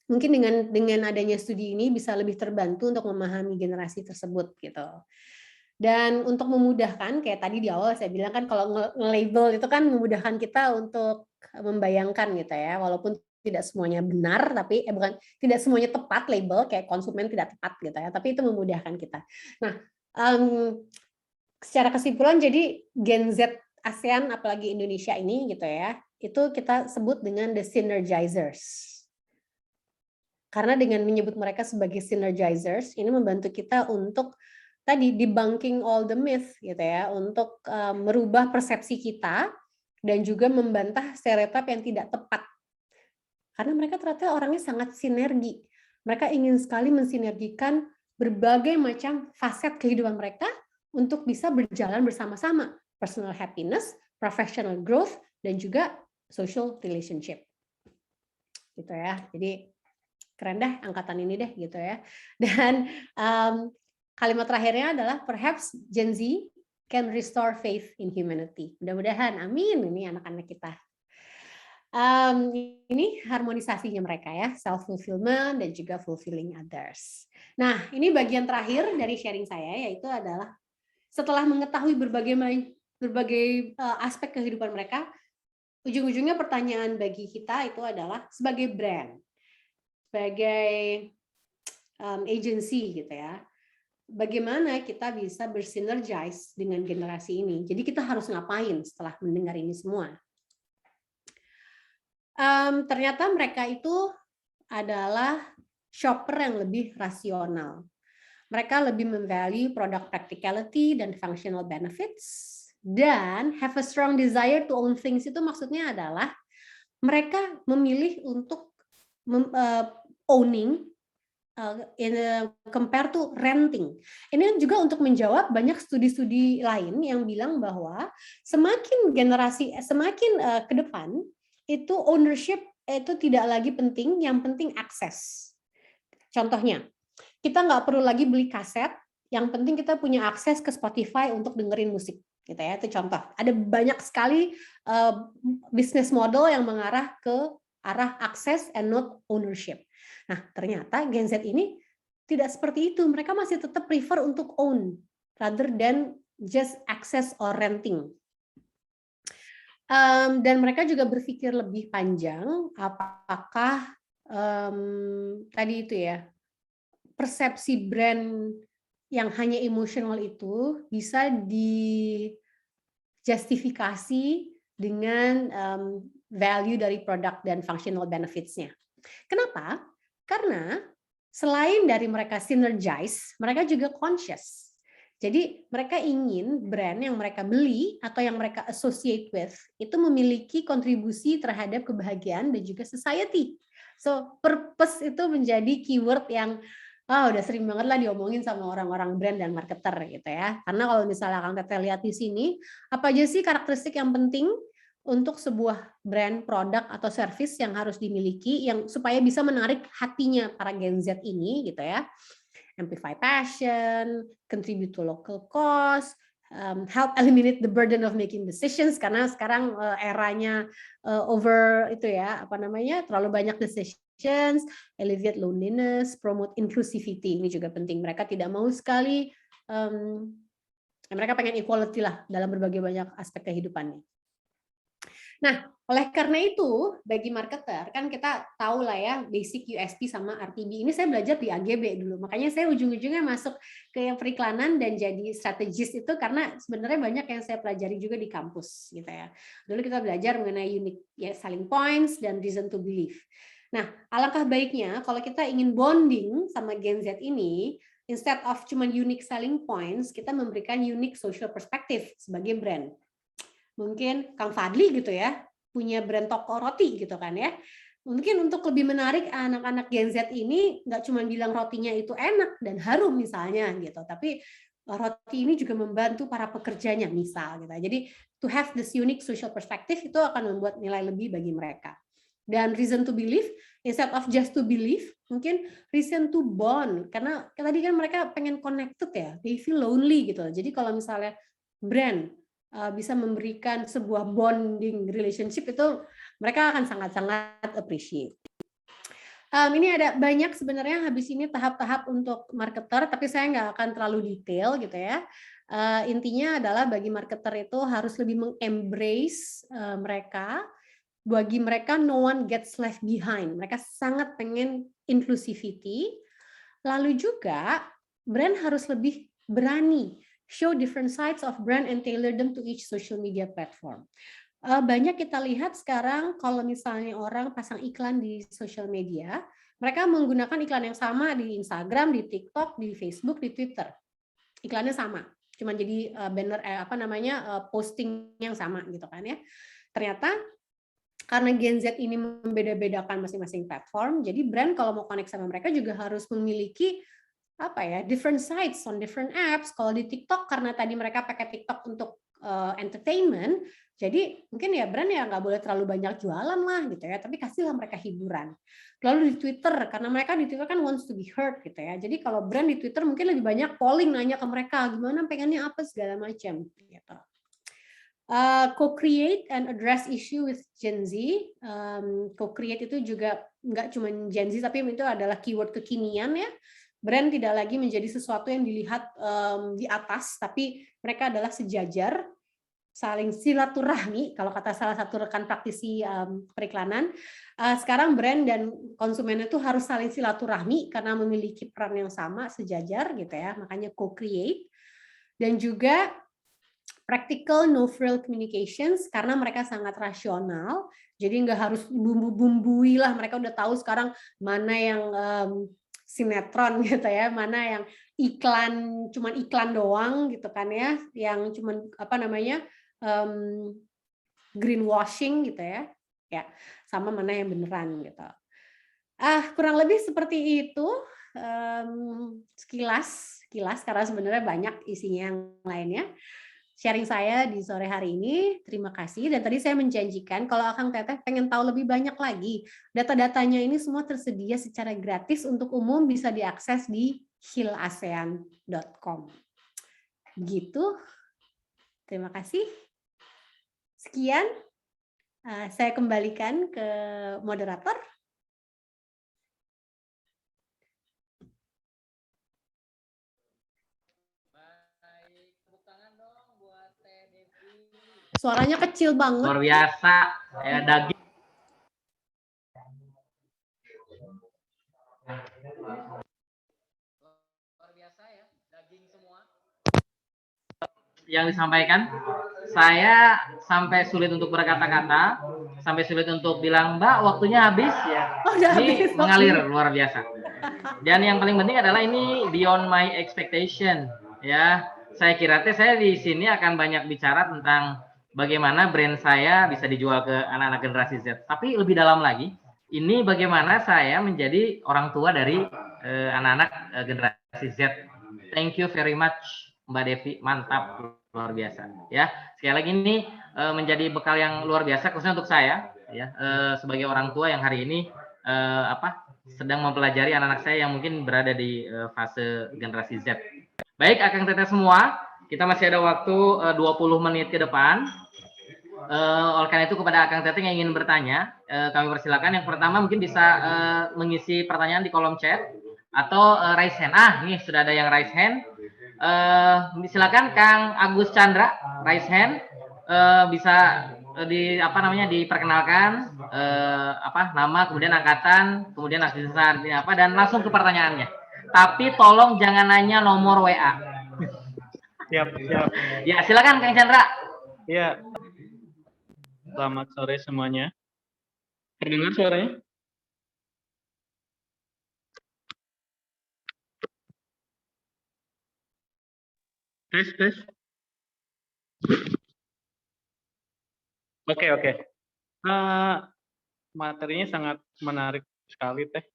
mungkin dengan adanya studi ini bisa lebih terbantu untuk memahami generasi tersebut gitu. Dan untuk memudahkan, kayak tadi di awal saya bilang kan kalau nge-label itu kan memudahkan kita untuk membayangkan gitu ya, walaupun tidak semuanya benar, tapi tidak semuanya tepat label, kayak konsumen tidak tepat gitu ya, tapi itu memudahkan kita. Nah, secara kesimpulan jadi Gen Z ASEAN apalagi Indonesia ini gitu ya, itu kita sebut dengan the synergizers. Karena dengan menyebut mereka sebagai synergizers, ini membantu kita untuk tadi debunking all the myth gitu ya, untuk merubah persepsi kita dan juga membantah stereotip yang tidak tepat. Karena mereka ternyata orangnya sangat sinergi. Mereka ingin sekali mensinergikan berbagai macam faset kehidupan mereka untuk bisa berjalan bersama-sama. Personal happiness, professional growth, dan juga social relationship. Gitu ya. Jadi keren dah angkatan ini deh gitu ya. Dan kalimat terakhirnya adalah perhaps Gen Z can restore faith in humanity. Mudah-mudahan, amin, ini anak-anak kita. Ini harmonisasinya mereka ya, self-fulfillment dan juga fulfilling others. Nah, ini bagian terakhir dari sharing saya, yaitu adalah setelah mengetahui berbagai aspek kehidupan mereka, ujung-ujungnya pertanyaan bagi kita itu adalah sebagai brand, sebagai agency gitu ya, bagaimana kita bisa bersinergize dengan generasi ini. Jadi kita harus ngapain setelah mendengar ini semua? Ternyata mereka itu adalah shopper yang lebih rasional. Mereka lebih memvalue product practicality dan functional benefits, dan have a strong desire to own things. Itu maksudnya adalah mereka memilih untuk owning compare to renting. Ini juga untuk menjawab banyak studi-studi lain yang bilang bahwa semakin ke depan itu ownership itu tidak lagi penting, yang penting akses. Contohnya, kita nggak perlu lagi beli kaset, yang penting kita punya akses ke Spotify untuk dengerin musik, gitu ya. Itu contoh. Ada banyak sekali business model yang mengarah ke arah akses and not ownership. Nah, ternyata Gen Z ini tidak seperti itu. Mereka masih tetap prefer untuk own rather than just access or renting. Dan mereka juga berpikir lebih panjang, apakah tadi itu ya, persepsi brand yang hanya emosional itu bisa dijustifikasi dengan value dari produk dan functional benefits-nya. Kenapa? Karena selain dari mereka synergize, mereka juga conscious. Jadi mereka ingin brand yang mereka beli atau yang mereka associate with itu memiliki kontribusi terhadap kebahagiaan dan juga society. So purpose itu menjadi keyword yang udah sering banget lah diomongin sama orang-orang brand dan marketer gitu ya. Karena kalau misalnya Kang Teteh lihat di sini, apa aja sih karakteristik yang penting untuk sebuah brand, produk atau service yang harus dimiliki yang supaya bisa menarik hatinya para Gen Z ini gitu ya. Amplify passion, contribute to local cause, help eliminate the burden of making decisions, karena sekarang eranya over itu ya, terlalu banyak decisions, alleviate loneliness, promote inclusivity, ini juga penting. Mereka tidak mau sekali, mereka pengen equality lah dalam berbagai banyak aspek kehidupannya. Nah, oleh karena itu, bagi marketer, kan kita tahu lah ya, basic USP sama RTB. Ini saya belajar di AGB dulu. Makanya saya ujung-ujungnya masuk ke yang periklanan dan jadi strategis itu karena sebenarnya banyak yang saya pelajari juga di kampus. Gitu ya. Dulu kita belajar mengenai unique selling points dan reason to believe. Nah, alangkah baiknya kalau kita ingin bonding sama Gen Z ini, instead of cuma unique selling points, kita memberikan unique social perspective sebagai brand. Mungkin Kang Fadli gitu ya, punya brand toko roti gitu kan ya. Mungkin untuk lebih menarik anak-anak Gen Z ini nggak cuma bilang rotinya itu enak dan harum misalnya gitu, tapi roti ini juga membantu para pekerjanya misal gitu. Jadi to have this unique social perspective itu akan membuat nilai lebih bagi mereka. Dan reason to believe instead of just to believe, mungkin reason to bond, karena tadi kan mereka pengen connected ya, they feel lonely gitu. Jadi kalau misalnya brand bisa memberikan sebuah bonding relationship itu mereka akan sangat-sangat appreciate. Ini ada banyak sebenarnya habis ini tahap-tahap untuk marketer, tapi saya nggak akan terlalu detail gitu ya. Intinya adalah bagi marketer itu harus lebih mengembrace mereka. Bagi mereka no one gets left behind. Mereka sangat pengen inclusivity. Lalu juga brand harus lebih berani show different sides of brand and tailor them to each social media platform. Banyak kita lihat sekarang kalau misalnya orang pasang iklan di social media, mereka menggunakan iklan yang sama di Instagram, di TikTok, di Facebook, di Twitter. Iklannya sama, cuma jadi banner posting yang sama gitu kan ya. Ternyata karena Gen Z ini membeda-bedakan masing-masing platform, jadi brand kalau mau connect sama mereka juga harus memiliki different sites on different apps. Kalau di TikTok karena tadi mereka pakai TikTok untuk entertainment, Jadi mungkin ya brand ya nggak boleh terlalu banyak jualan lah gitu ya, tapi kasihlah mereka hiburan. Lalu di Twitter, karena mereka di Twitter kan wants to be heard gitu ya. Jadi kalau brand di Twitter mungkin lebih banyak polling, nanya ke mereka gimana pengennya apa segala macam gitu. Co-create and address issue with Gen Z. Co-create itu juga nggak cuma Gen Z, tapi itu adalah keyword kekinian ya. Brand tidak lagi menjadi sesuatu yang dilihat di atas, tapi mereka adalah sejajar, saling silaturahmi, kalau kata salah satu rekan praktisi periklanan. Sekarang brand dan konsumen itu harus saling silaturahmi karena memiliki peran yang sama, sejajar gitu ya, makanya co-create. Dan juga practical no frill communications, karena mereka sangat rasional, jadi nggak harus bumbu-bumbui lah, mereka udah tahu sekarang mana yang sinetron gitu ya, mana yang iklan, cuman iklan doang gitu kan ya, yang cuman apa namanya greenwashing gitu ya, sama mana yang beneran gitu. Kurang lebih seperti itu, sekilas karena sebenarnya banyak isinya yang lainnya. Sharing saya di sore hari ini, terima kasih. Dan tadi saya menjanjikan kalau Akang Teteh pengen tahu lebih banyak lagi, data-datanya ini semua tersedia secara gratis untuk umum, bisa diakses di hilasean.com. Begitu. Terima kasih. Sekian, saya kembalikan ke moderator. Suaranya kecil banget. Luar biasa, ya daging. Luar biasa ya, daging semua. Yang disampaikan, saya sampai sulit untuk berkata-kata, sampai sulit untuk bilang, Mbak, waktunya habis ya. Ini mengalir luar biasa. Dan yang paling penting adalah ini beyond my expectation ya. Saya kira saya di sini akan banyak bicara tentang bagaimana brand saya bisa dijual ke anak-anak generasi Z. Tapi lebih dalam lagi, ini bagaimana saya menjadi orang tua dari anak-anak generasi Z. Thank you very much Mbak Devi, mantap, luar biasa ya. Sekali lagi ini menjadi bekal yang luar biasa khususnya untuk saya ya, sebagai orang tua yang hari ini sedang mempelajari anak-anak saya yang mungkin berada di fase generasi Z. Baik, Akang Teteh semua, kita masih ada waktu 20 menit ke depan. Oleh karena itu kepada Akang Teteh yang ingin bertanya, kami persilakan. Yang pertama mungkin bisa mengisi pertanyaan di kolom chat atau raise hand. Nih sudah ada yang raise hand. Silakan Kang Agus Chandra raise hand, bisa diperkenalkan nama, kemudian angkatan, kemudian asisten dan langsung ke pertanyaannya. Tapi tolong jangan nanya nomor WA. Siap. Ya, silakan Kang Chandra. Ya. Selamat sore semuanya. Terdengar suaranya? Tes. Oke. Materinya sangat menarik sekali, Teh.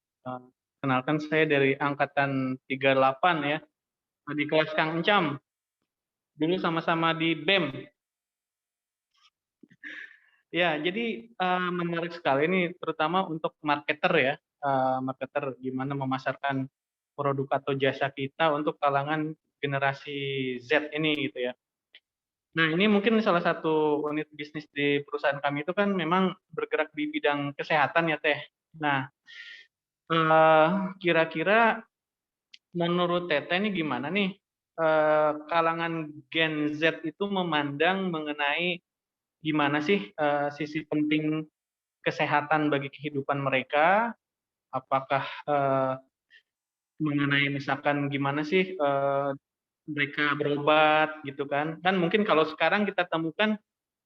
Kenalkan, saya dari angkatan 38 ya. Di kelas Kang Encam. Dulu sama-sama di BEM. Ya, jadi menarik sekali ini, terutama untuk marketer ya. Marketer gimana memasarkan produk atau jasa kita untuk kalangan generasi Z ini gitu ya. Nah, ini mungkin salah satu unit bisnis di perusahaan kami itu kan memang bergerak di bidang kesehatan ya, Teh. Nah, kira-kira menurut Teteh ini gimana nih kalangan Gen Z itu memandang mengenai gimana sih sisi penting kesehatan bagi kehidupan mereka? Apakah mengenai misalkan gimana sih mereka berobat gitu kan? Kan mungkin kalau sekarang kita temukan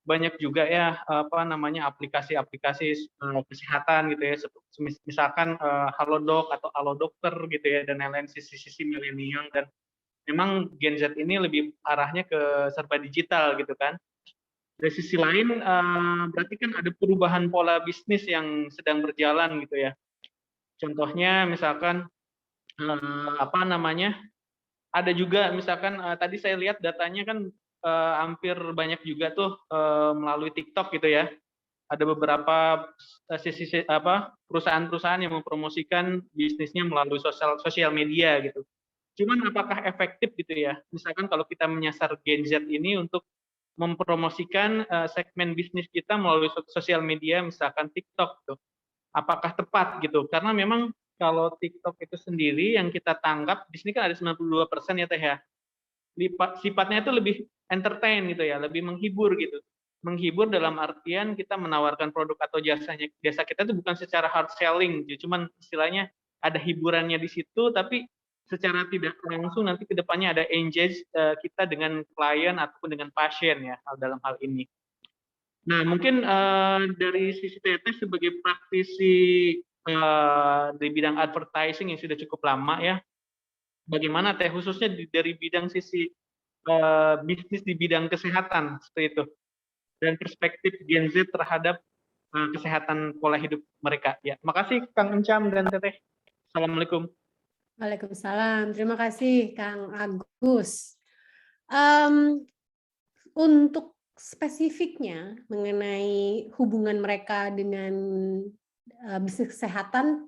banyak juga ya aplikasi-aplikasi kesehatan gitu ya, misalkan Halodoc atau Halo Dokter gitu ya, dan lain-lain sisi milenial. Dan memang Gen Z ini lebih arahnya ke serba digital gitu kan. Dari sisi lain berarti kan ada perubahan pola bisnis yang sedang berjalan gitu ya. Contohnya misalkan ada juga misalkan tadi saya lihat datanya kan hampir banyak juga tuh melalui TikTok gitu ya. Ada beberapa perusahaan-perusahaan yang mempromosikan bisnisnya melalui sosial media gitu. Cuman apakah efektif gitu ya? Misalkan kalau kita menyasar Gen Z ini untuk mempromosikan segmen bisnis kita melalui sosial media, misalkan TikTok tuh. Apakah tepat gitu? Karena memang kalau TikTok itu sendiri yang kita tangkap di sini kan ada 92% ya Teh ya. Sifatnya itu lebih entertain gitu ya, lebih menghibur gitu. Menghibur dalam artian kita menawarkan produk atau jasa kita itu bukan secara hard selling, gitu. Cuman istilahnya ada hiburannya di situ, tapi secara tidak langsung nanti kedepannya ada engage kita dengan klien ataupun dengan pasien ya dalam hal ini. Nah mungkin dari sisi Teteh sebagai praktisi di bidang advertising yang sudah cukup lama ya, bagaimana Teh khususnya dari bidang sisi bisnis di bidang kesehatan seperti itu dan perspektif Gen Z terhadap kesehatan pola hidup mereka. Ya, makasih Kang Encam dan Teteh. Assalamualaikum. Waalaikumsalam. Terima kasih Kang Agus. Untuk spesifiknya mengenai hubungan mereka dengan bisnis kesehatan,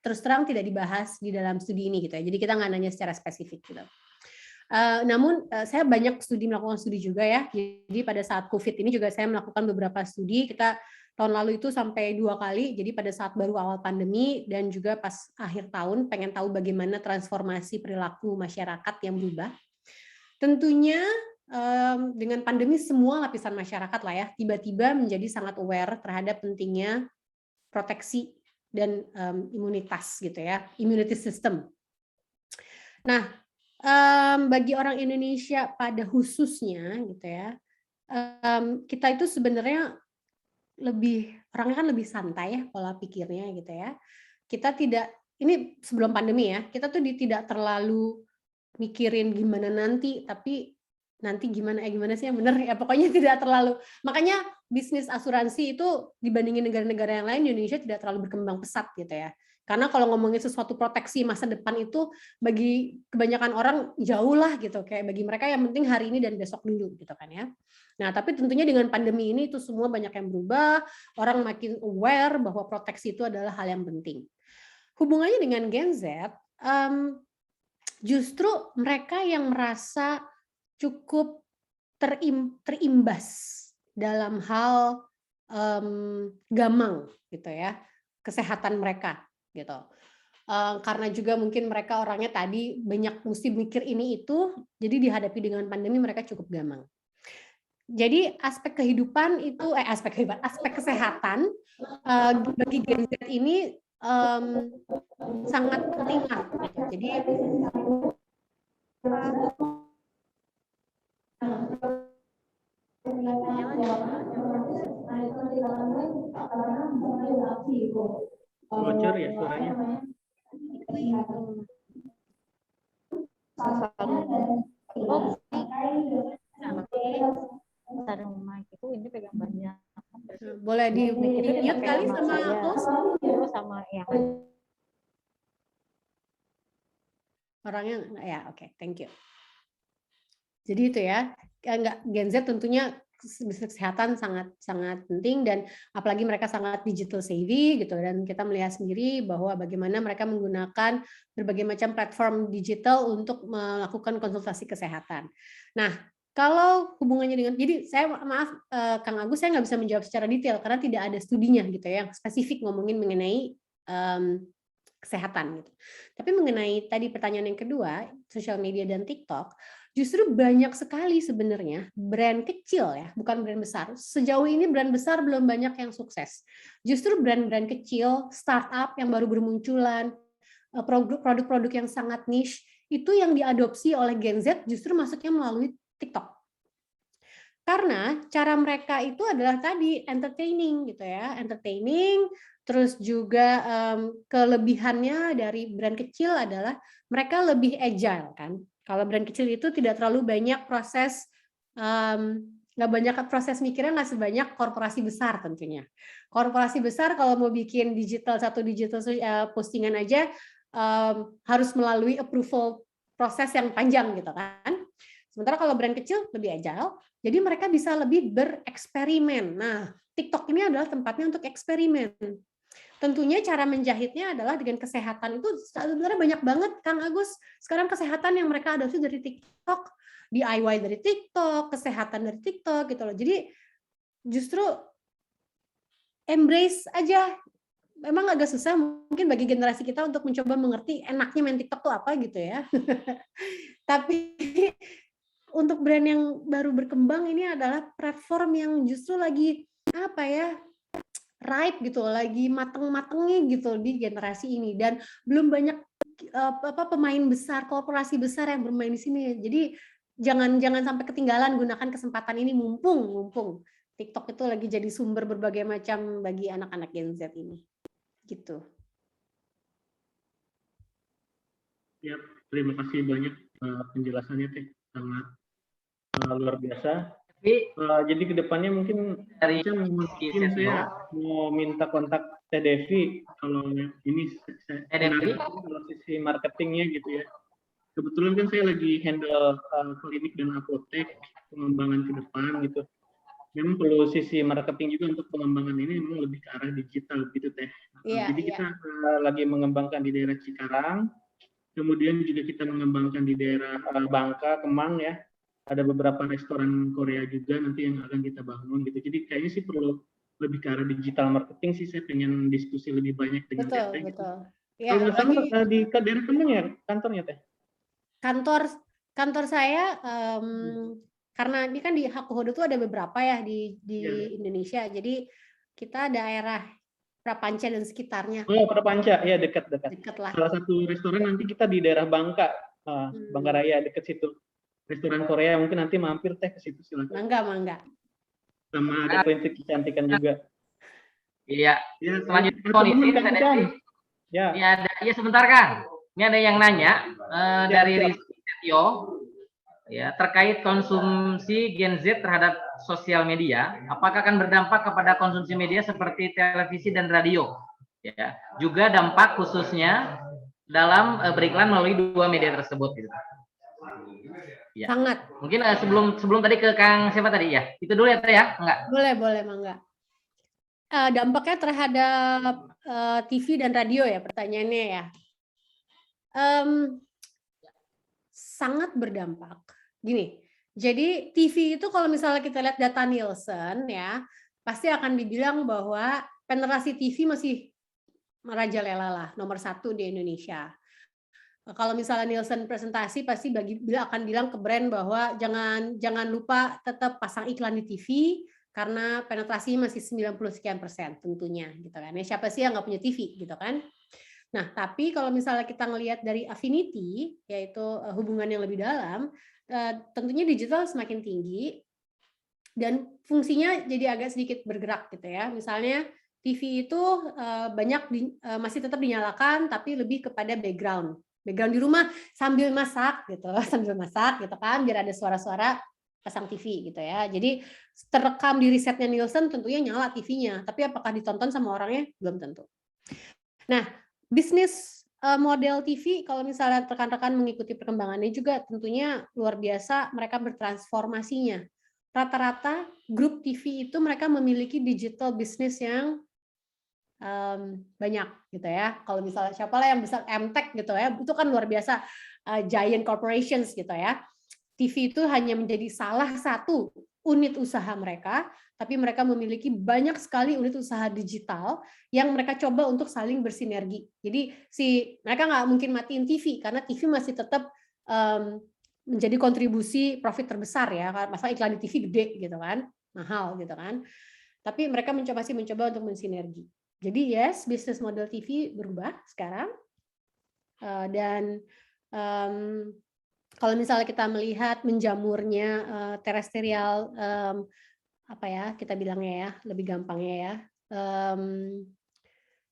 terus terang tidak dibahas di dalam studi ini gitu ya. Jadi kita nggak nanya secara spesifik gitu. Namun saya melakukan studi juga ya. Jadi pada saat COVID ini juga saya melakukan beberapa studi. Kita tahun lalu itu sampai 2 kali. Jadi pada saat baru awal pandemi dan juga pas akhir tahun pengen tahu bagaimana transformasi perilaku masyarakat yang berubah. Tentunya dengan pandemi semua lapisan masyarakat lah ya tiba-tiba menjadi sangat aware terhadap pentingnya proteksi dan imunitas gitu ya, immunity system. Nah, bagi orang Indonesia pada khususnya gitu ya, kita itu sebenarnya orangnya kan lebih santai ya pola pikirnya gitu ya. Kita tidak, ini sebelum pandemi ya, kita tuh tidak terlalu mikirin gimana nanti, tapi nanti gimana sih yang benar ya, pokoknya tidak terlalu. Makanya bisnis asuransi itu dibandingin negara-negara yang lain, Indonesia tidak terlalu berkembang pesat gitu ya. Karena kalau ngomongin sesuatu proteksi masa depan itu bagi kebanyakan orang jauh lah gitu, kayak bagi mereka yang penting hari ini dan besok dulu gitu kan ya. Nah, tapi tentunya dengan pandemi ini itu semua banyak yang berubah, orang makin aware bahwa proteksi itu adalah hal yang penting. Hubungannya dengan Gen Z, justru mereka yang merasa cukup terimbas dalam hal gamang gitu ya, kesehatan mereka gitu. Karena juga mungkin mereka orangnya tadi banyak mesti mikir ini itu, jadi dihadapi dengan pandemi mereka cukup gamang. Jadi aspek kehidupan itu aspek kesehatan bagi Gen Z ini sangat penting lah. Jadi bocor ya suaranya. Rumah itu ini pegang banyak. Boleh di mute kali sama close terus sama yang orangnya ya, oke, thank you. Jadi itu ya, enggak, Gen Z tentunya bisnis kesehatan sangat penting dan apalagi mereka sangat digital savvy gitu, dan kita melihat sendiri bahwa bagaimana mereka menggunakan berbagai macam platform digital untuk melakukan konsultasi kesehatan. Nah, kalau hubungannya dengan, jadi saya maaf Kang Agus, saya nggak bisa menjawab secara detail karena tidak ada studinya gitu ya, yang spesifik ngomongin mengenai kesehatan gitu. Tapi mengenai tadi pertanyaan yang kedua, sosial media dan TikTok, justru banyak sekali sebenarnya brand kecil ya, bukan brand besar. Sejauh ini brand besar belum banyak yang sukses. Justru brand-brand kecil, startup yang baru bermunculan, produk-produk yang sangat niche, itu yang diadopsi oleh Gen Z justru masuknya melalui TikTok. Karena cara mereka itu adalah tadi entertaining gitu ya, entertaining. Terus juga kelebihannya dari brand kecil adalah mereka lebih agile kan. Kalau brand kecil itu tidak terlalu banyak proses, nggak banyak proses mikirnya, nggak sebanyak korporasi besar tentunya. Korporasi besar kalau mau bikin satu digital postingan aja harus melalui approval proses yang panjang gitu kan. Sementara kalau brand kecil lebih agile, jadi mereka bisa lebih bereksperimen. Nah, TikTok ini adalah tempatnya untuk eksperimen. Tentunya cara menjahitnya adalah dengan kesehatan. Itu sebenarnya banyak banget, Kang Agus. Sekarang kesehatan yang mereka adopsi dari TikTok, DIY dari TikTok, kesehatan dari TikTok gitu loh. Jadi justru embrace aja. Memang agak susah mungkin bagi generasi kita untuk mencoba mengerti enaknya main TikTok tuh apa gitu ya. Tapi untuk brand yang baru berkembang ini adalah platform yang justru lagi apa ya, ripe gitu, lagi mateng-matengnya gitu di generasi ini, dan belum banyak pemain besar, korporasi besar yang bermain di sini. Jadi jangan sampai ketinggalan, gunakan kesempatan ini mumpung TikTok itu lagi jadi sumber berbagai macam bagi anak-anak Gen Z ini. Gitu. Ya, terima kasih banyak penjelasannya Teh, sangat luar biasa. Jadi kedepannya mungkin Dari saya mau minta kontak Teh Devi kalau ini kalau sisi marketingnya gitu ya. Kebetulan kan saya lagi handle klinik dan apotek, pengembangan ke depan gitu. Memang perlu sisi marketing juga untuk pengembangan ini, memang lebih ke arah digital gitu Teh. Jadi kita lagi mengembangkan di daerah Cikarang, kemudian juga kita mengembangkan di daerah Bangka, Kemang ya. Ada beberapa restoran Korea juga nanti yang akan kita bangun gitu. Jadi kayaknya sih perlu lebih ke arah digital marketing sih, saya pengen diskusi lebih banyak dengan Teh. Betul. Gitu. Ya, di daerah Kemang ya kantornya Teh? Kantor saya karena ini kan di Hakuhodo tuh ada beberapa ya di Indonesia. Jadi kita daerah Prapanca dan sekitarnya. Oh, Prapanca, ya dekat. Dekat lah. Salah satu restoran nanti kita di daerah Bangka, Bangka Raya dekat situ. Restoran Korea, mungkin nanti mampir Teh ke situ silakan. Mangga. Sama ada prinsip kecantikan juga. Iya. Selanjutnya ya sebentar Kang. Ini ada yang nanya dari Rizky Setio ya, terkait konsumsi Gen Z terhadap sosial media, apakah akan berdampak kepada konsumsi media seperti televisi dan radio? Ya, juga dampak khususnya dalam beriklan melalui dua media tersebut gitu. Ya. Sangat. Mungkin sebelum tadi ke Kang siapa tadi ya? Itu dulu ya Teh ya? Enggak. Boleh Mangga. Dampaknya terhadap TV dan radio ya pertanyaannya ya. Sangat berdampak. Gini, jadi TV itu kalau misalnya kita lihat data Nielsen ya, pasti akan dibilang bahwa penetrasi TV masih merajalela lah, nomor 1 di Indonesia. Kalau misalnya Nielsen presentasi pasti akan bilang ke brand bahwa jangan lupa tetap pasang iklan di TV karena penetrasi masih 90 sekian persen tentunya gitu kan. Ya, siapa sih yang nggak punya TV gitu kan? Nah, tapi kalau misalnya kita ngelihat dari affinity, yaitu hubungan yang lebih dalam, tentunya digital semakin tinggi dan fungsinya jadi agak sedikit bergerak gitu ya. Misalnya TV itu masih tetap dinyalakan, tapi lebih kepada background di rumah sambil masak gitu kan, biar ada suara-suara, pasang TV gitu ya. Jadi terekam di risetnya Nielsen tentunya nyala TV-nya, tapi apakah ditonton sama orangnya belum tentu. Nah, bisnis model TV, kalau misalnya rekan-rekan mengikuti perkembangannya juga tentunya luar biasa mereka bertransformasinya. Rata-rata grup TV itu mereka memiliki digital bisnis yang banyak gitu ya. Kalau misalnya siapa lah yang besar MTech gitu ya, itu kan luar biasa giant corporations gitu ya. TV itu hanya menjadi salah satu unit usaha mereka, tapi mereka memiliki banyak sekali unit usaha digital yang mereka coba untuk saling bersinergi. Jadi mereka nggak mungkin matiin TV karena TV masih tetap menjadi kontribusi profit terbesar ya. Masalah iklan di TV gede gitu kan, mahal gitu kan. Tapi mereka mencoba untuk mensinergi. Jadi yes, bisnis model TV berubah sekarang dan kalau misalnya kita melihat menjamurnya terestrial kita bilangnya ya, lebih gampangnya ya,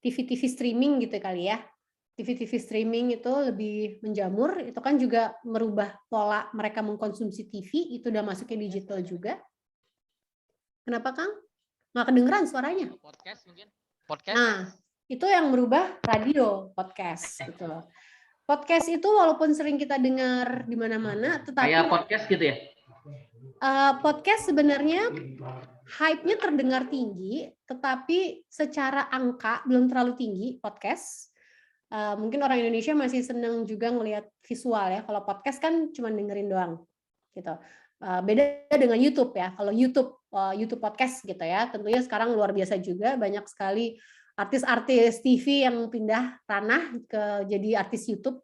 TV streaming gitu kali ya. TV streaming itu lebih menjamur, itu kan juga merubah pola mereka mengkonsumsi TV, itu udah masuknya digital juga. Kenapa Kang? Nggak kedengeran suaranya? Podcast mungkin? Podcast? Nah, itu yang merubah radio, podcast gitu. Podcast itu walaupun sering kita dengar di mana-mana, tetapi Kayak podcast gitu ya? podcast sebenarnya hype-nya terdengar tinggi, tetapi secara angka belum terlalu tinggi podcast. Mungkin orang Indonesia masih senang juga ngelihat visual ya. Kalau podcast kan cuma dengerin doang, gitu. Beda dengan YouTube ya. Kalau YouTube podcast gitu ya, tentunya sekarang luar biasa juga, banyak sekali artis-artis TV yang pindah ranah ke jadi artis YouTube.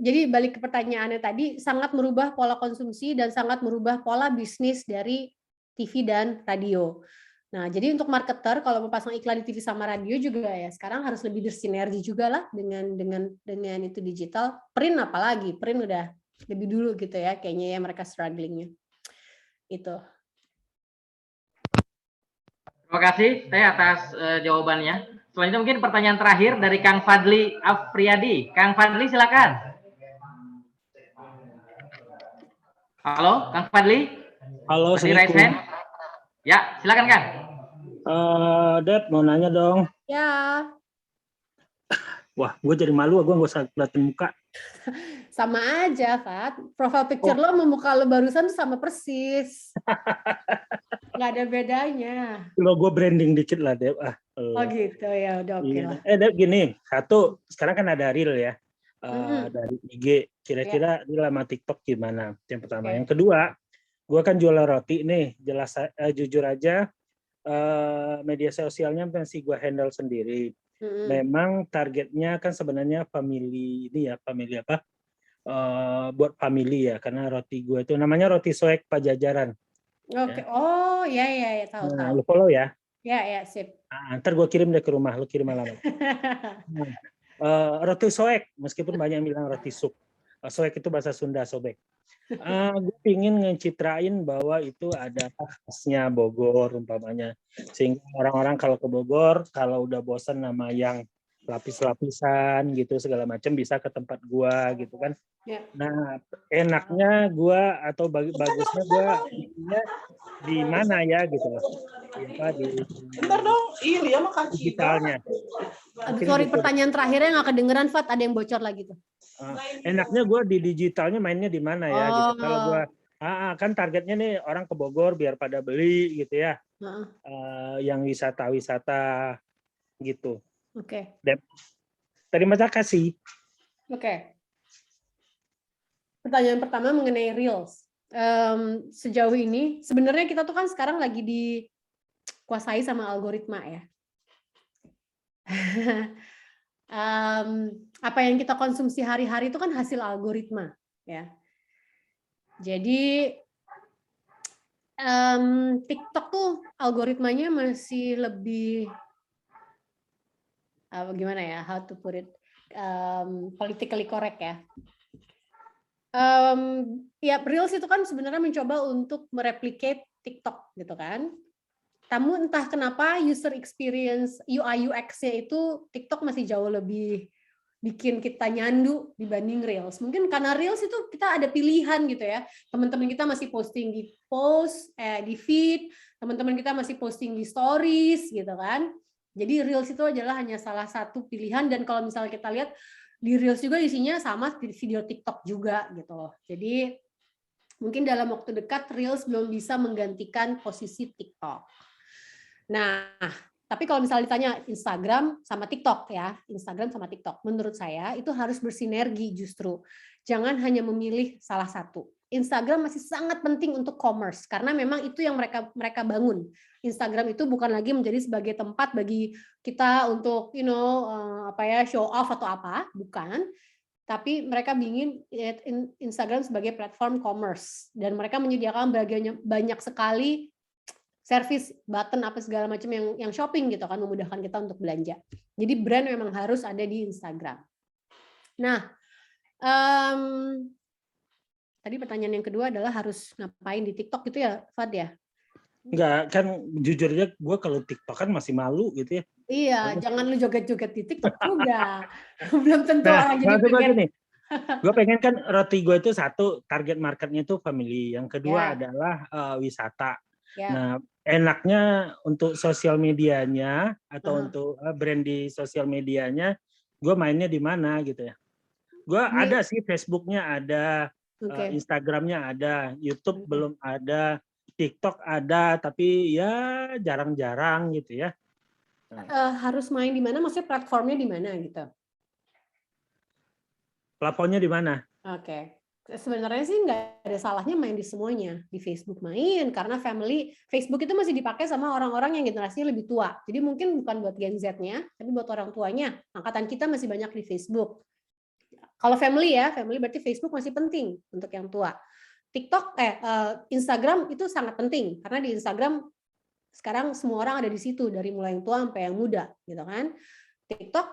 Jadi balik ke pertanyaannya tadi, sangat merubah pola konsumsi dan sangat merubah pola bisnis dari TV dan radio. Nah, jadi untuk marketer kalau mau pasang iklan di TV sama radio juga ya sekarang harus lebih bersinergi juga lah dengan itu digital. Print apalagi, print udah lebih dulu gitu ya kayaknya ya mereka strugglingnya. Itu. Terima kasih Teh atas jawabannya. Selanjutnya mungkin pertanyaan terakhir dari Kang Fadli Afriyadi. Kang Fadli silakan. Halo, Kang Fadli. Halo, Masih raise hand? Ya, silakan Kang. Dep, mau nanya dong. Ya, Wah, gue jadi malu, gue nggak usah kelihatan muka. sama aja, Fat. Profile picture lo sama muka lo barusan tuh sama persis. Nggak ada bedanya. Lo gue branding dikit lah, Dep. Oh gitu ya, udah oke lah. Dep, gini, satu, sekarang kan ada Reel ya, dari IG. Kira-kira Reel sama TikTok gimana? Yang pertama. Yang kedua, gue kan jual roti nih. Jelas, jujur aja, media sosialnya masih gue handle sendiri. Memang targetnya kan sebenarnya family ini ya, family apa? Buat family ya, karena roti gue itu namanya roti soek Pajajaran. Oke, oh ya tahu. Nah, lu follow ya? Ya sip. Ntar gue kirim deh ke rumah, lu kirim alamat. Roti soek, meskipun banyak yang bilang roti sup. Soek itu bahasa Sunda, sobek. Gue pingin ngecitrain bahwa itu ada khasnya Bogor umpamanya, sehingga orang-orang kalau ke Bogor kalau udah bosan nama yang lapis-lapisan gitu segala macam bisa ke tempat gua gitu kan. Nah, enaknya gua atau bagusnya gua di mana ya gitu loh. Bentar dong, iya makasih. Digitalnya. Sorry, pertanyaan terakhirnya nggak kedengeran, Fat. Ada yang bocor lagi tuh. Enaknya gue di digitalnya mainnya di mana ya gitu. Kalau gue kan targetnya nih orang ke Bogor biar pada beli gitu ya. Yang wisata-wisata gitu. Oke. Terima kasih. Oke. Pertanyaan pertama mengenai Reels. Sejauh ini sebenarnya kita tuh kan sekarang lagi dikuasai sama algoritma ya. Apa yang kita konsumsi hari-hari itu kan hasil algoritma ya. Jadi TikTok tuh algoritmanya masih lebih gimana ya, how to put it, politically correct ya. Ya Reels itu kan sebenarnya mencoba untuk mereplicate TikTok gitu kan. Namun entah kenapa user experience UI UX-nya itu TikTok masih jauh lebih bikin kita nyandu dibanding Reels. Mungkin karena Reels itu kita ada pilihan gitu ya. Teman-teman kita masih posting di di feed, teman-teman kita masih posting di stories gitu kan. Jadi Reels itu adalah hanya salah satu pilihan, dan kalau misalnya kita lihat di Reels juga isinya sama video TikTok juga gitu loh. Jadi mungkin dalam waktu dekat Reels belum bisa menggantikan posisi TikTok. Nah, tapi kalau misalnya ditanya Instagram sama TikTok ya, Instagram sama TikTok, menurut saya itu harus bersinergi justru. Jangan hanya memilih salah satu. Instagram masih sangat penting untuk commerce karena memang itu yang mereka bangun. Instagram itu bukan lagi menjadi sebagai tempat bagi kita untuk show off atau apa, bukan. Tapi mereka ingin Instagram sebagai platform commerce dan mereka menyediakan banyak sekali service button apa segala macam yang shopping gitu kan, memudahkan kita untuk belanja. Jadi brand memang harus ada di Instagram. Nah, tadi pertanyaan yang kedua adalah harus ngapain di TikTok gitu ya, Fad ya? Enggak, kan jujur aja gue kalau TikTok kan masih malu gitu ya. Iya, jangan lu joget-joget di TikTok juga. Belum tentu orang jadi pengen. Gue pengen kan roti gue itu satu, target marketnya itu family. Yang kedua adalah wisata. Nah, enaknya untuk sosial medianya atau untuk brand di sosial medianya gue mainnya di mana gitu ya. Gue Ini- ada sih, Facebooknya ada, Oke. Instagramnya ada, YouTube belum ada, TikTok ada, tapi ya jarang-jarang gitu ya. Harus main di mana? Maksudnya platformnya di mana gitu? Plafonnya di mana? Oke. Sebenarnya sih nggak ada salahnya main di semuanya. Di Facebook main, karena Facebook itu masih dipakai sama orang-orang yang generasinya lebih tua. Jadi mungkin bukan buat Gen Z-nya, tapi buat orang tuanya. Angkatan kita masih banyak di Facebook. Kalau family berarti Facebook masih penting untuk yang tua. Instagram itu sangat penting, karena di Instagram sekarang semua orang ada di situ, dari mulai yang tua sampai yang muda, gitu kan. TikTok,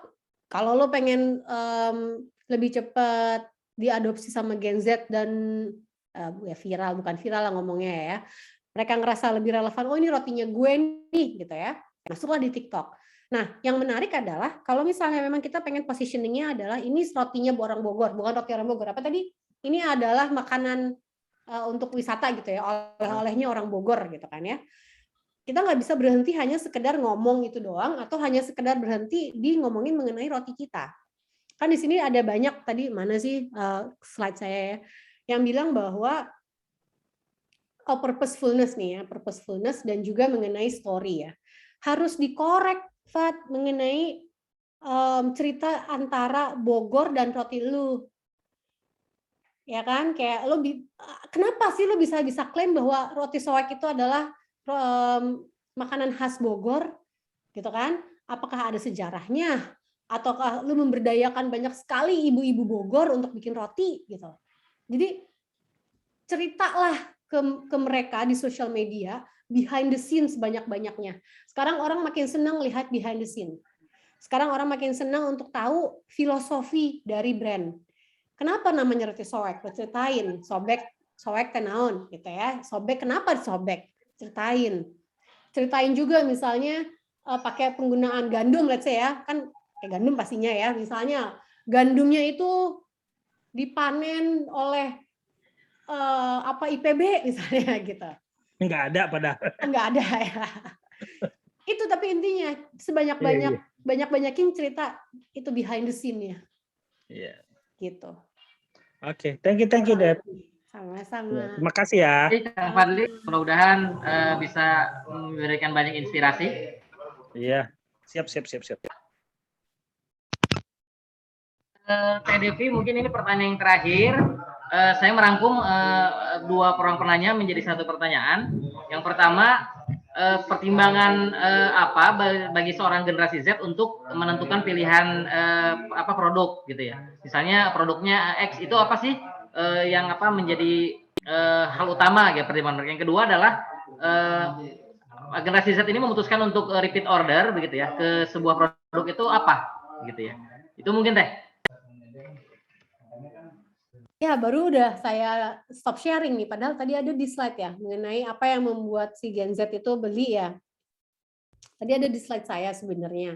kalau lo pengen lebih cepat diadopsi sama Gen Z dan ya bukan viral lah ngomongnya ya. Mereka ngerasa lebih relevan, oh ini rotinya gue nih gitu ya. Masuklah di TikTok. Nah, yang menarik adalah kalau misalnya memang kita pengen positioningnya adalah ini rotinya orang Bogor, bukan roti orang Bogor. Apa tadi? Ini adalah makanan untuk wisata gitu ya, oleh-olehnya orang Bogor gitu kan ya. Kita nggak bisa berhenti hanya sekedar ngomong itu doang, atau hanya sekedar berhenti di ngomongin mengenai roti kita. Kan di sini ada banyak tadi, mana sih slide saya ya, yang bilang bahwa purposefulness nih ya, purposefulness dan juga mengenai story ya. Harus dikorek, Fat, mengenai cerita antara Bogor dan roti lu. Ya kan, kayak lo kenapa sih lo bisa klaim bahwa roti soek itu adalah makanan khas Bogor, gitu kan? Apakah ada sejarahnya? Ataukah lu memberdayakan banyak sekali ibu-ibu Bogor untuk bikin roti gitu. Jadi ceritalah ke mereka di sosial media behind the scenes banyak-banyaknya. Sekarang orang makin senang lihat behind the scene. Sekarang orang makin senang untuk tahu filosofi dari brand. Kenapa namanya roti soek? Lo ceritain, soek tenaon gitu ya. Sobek, kenapa disobek? Ceritain juga misalnya pakai penggunaan gandum, let's say ya, kan gandum pastinya ya, misalnya gandumnya itu dipanen oleh IPB misalnya gitu. Nggak ada padahal. Nggak ada ya. Itu tapi intinya banyak-banyakin cerita itu behind the scene-nya. Iya. Gitu. Oke, thank you Deb. Sama-sama. Terima kasih ya. Jadi Kang Fadli, mudah-mudahan bisa memberikan banyak inspirasi. Iya, siap. Teh Devi, mungkin ini pertanyaan yang terakhir. Saya merangkum dua orang penanya menjadi satu pertanyaan. Yang pertama, pertimbangan apa bagi seorang generasi Z untuk menentukan pilihan produk gitu ya. Misalnya produknya X itu apa sih yang menjadi hal utama ya pertimbangan mereka. Yang kedua adalah generasi Z ini memutuskan untuk repeat order begitu ya ke sebuah produk itu apa gitu ya. Itu mungkin Teh. Ya, baru udah saya stop sharing nih, padahal tadi ada di slide ya, mengenai apa yang membuat si Gen Z itu beli ya. Tadi ada di slide saya sebenarnya.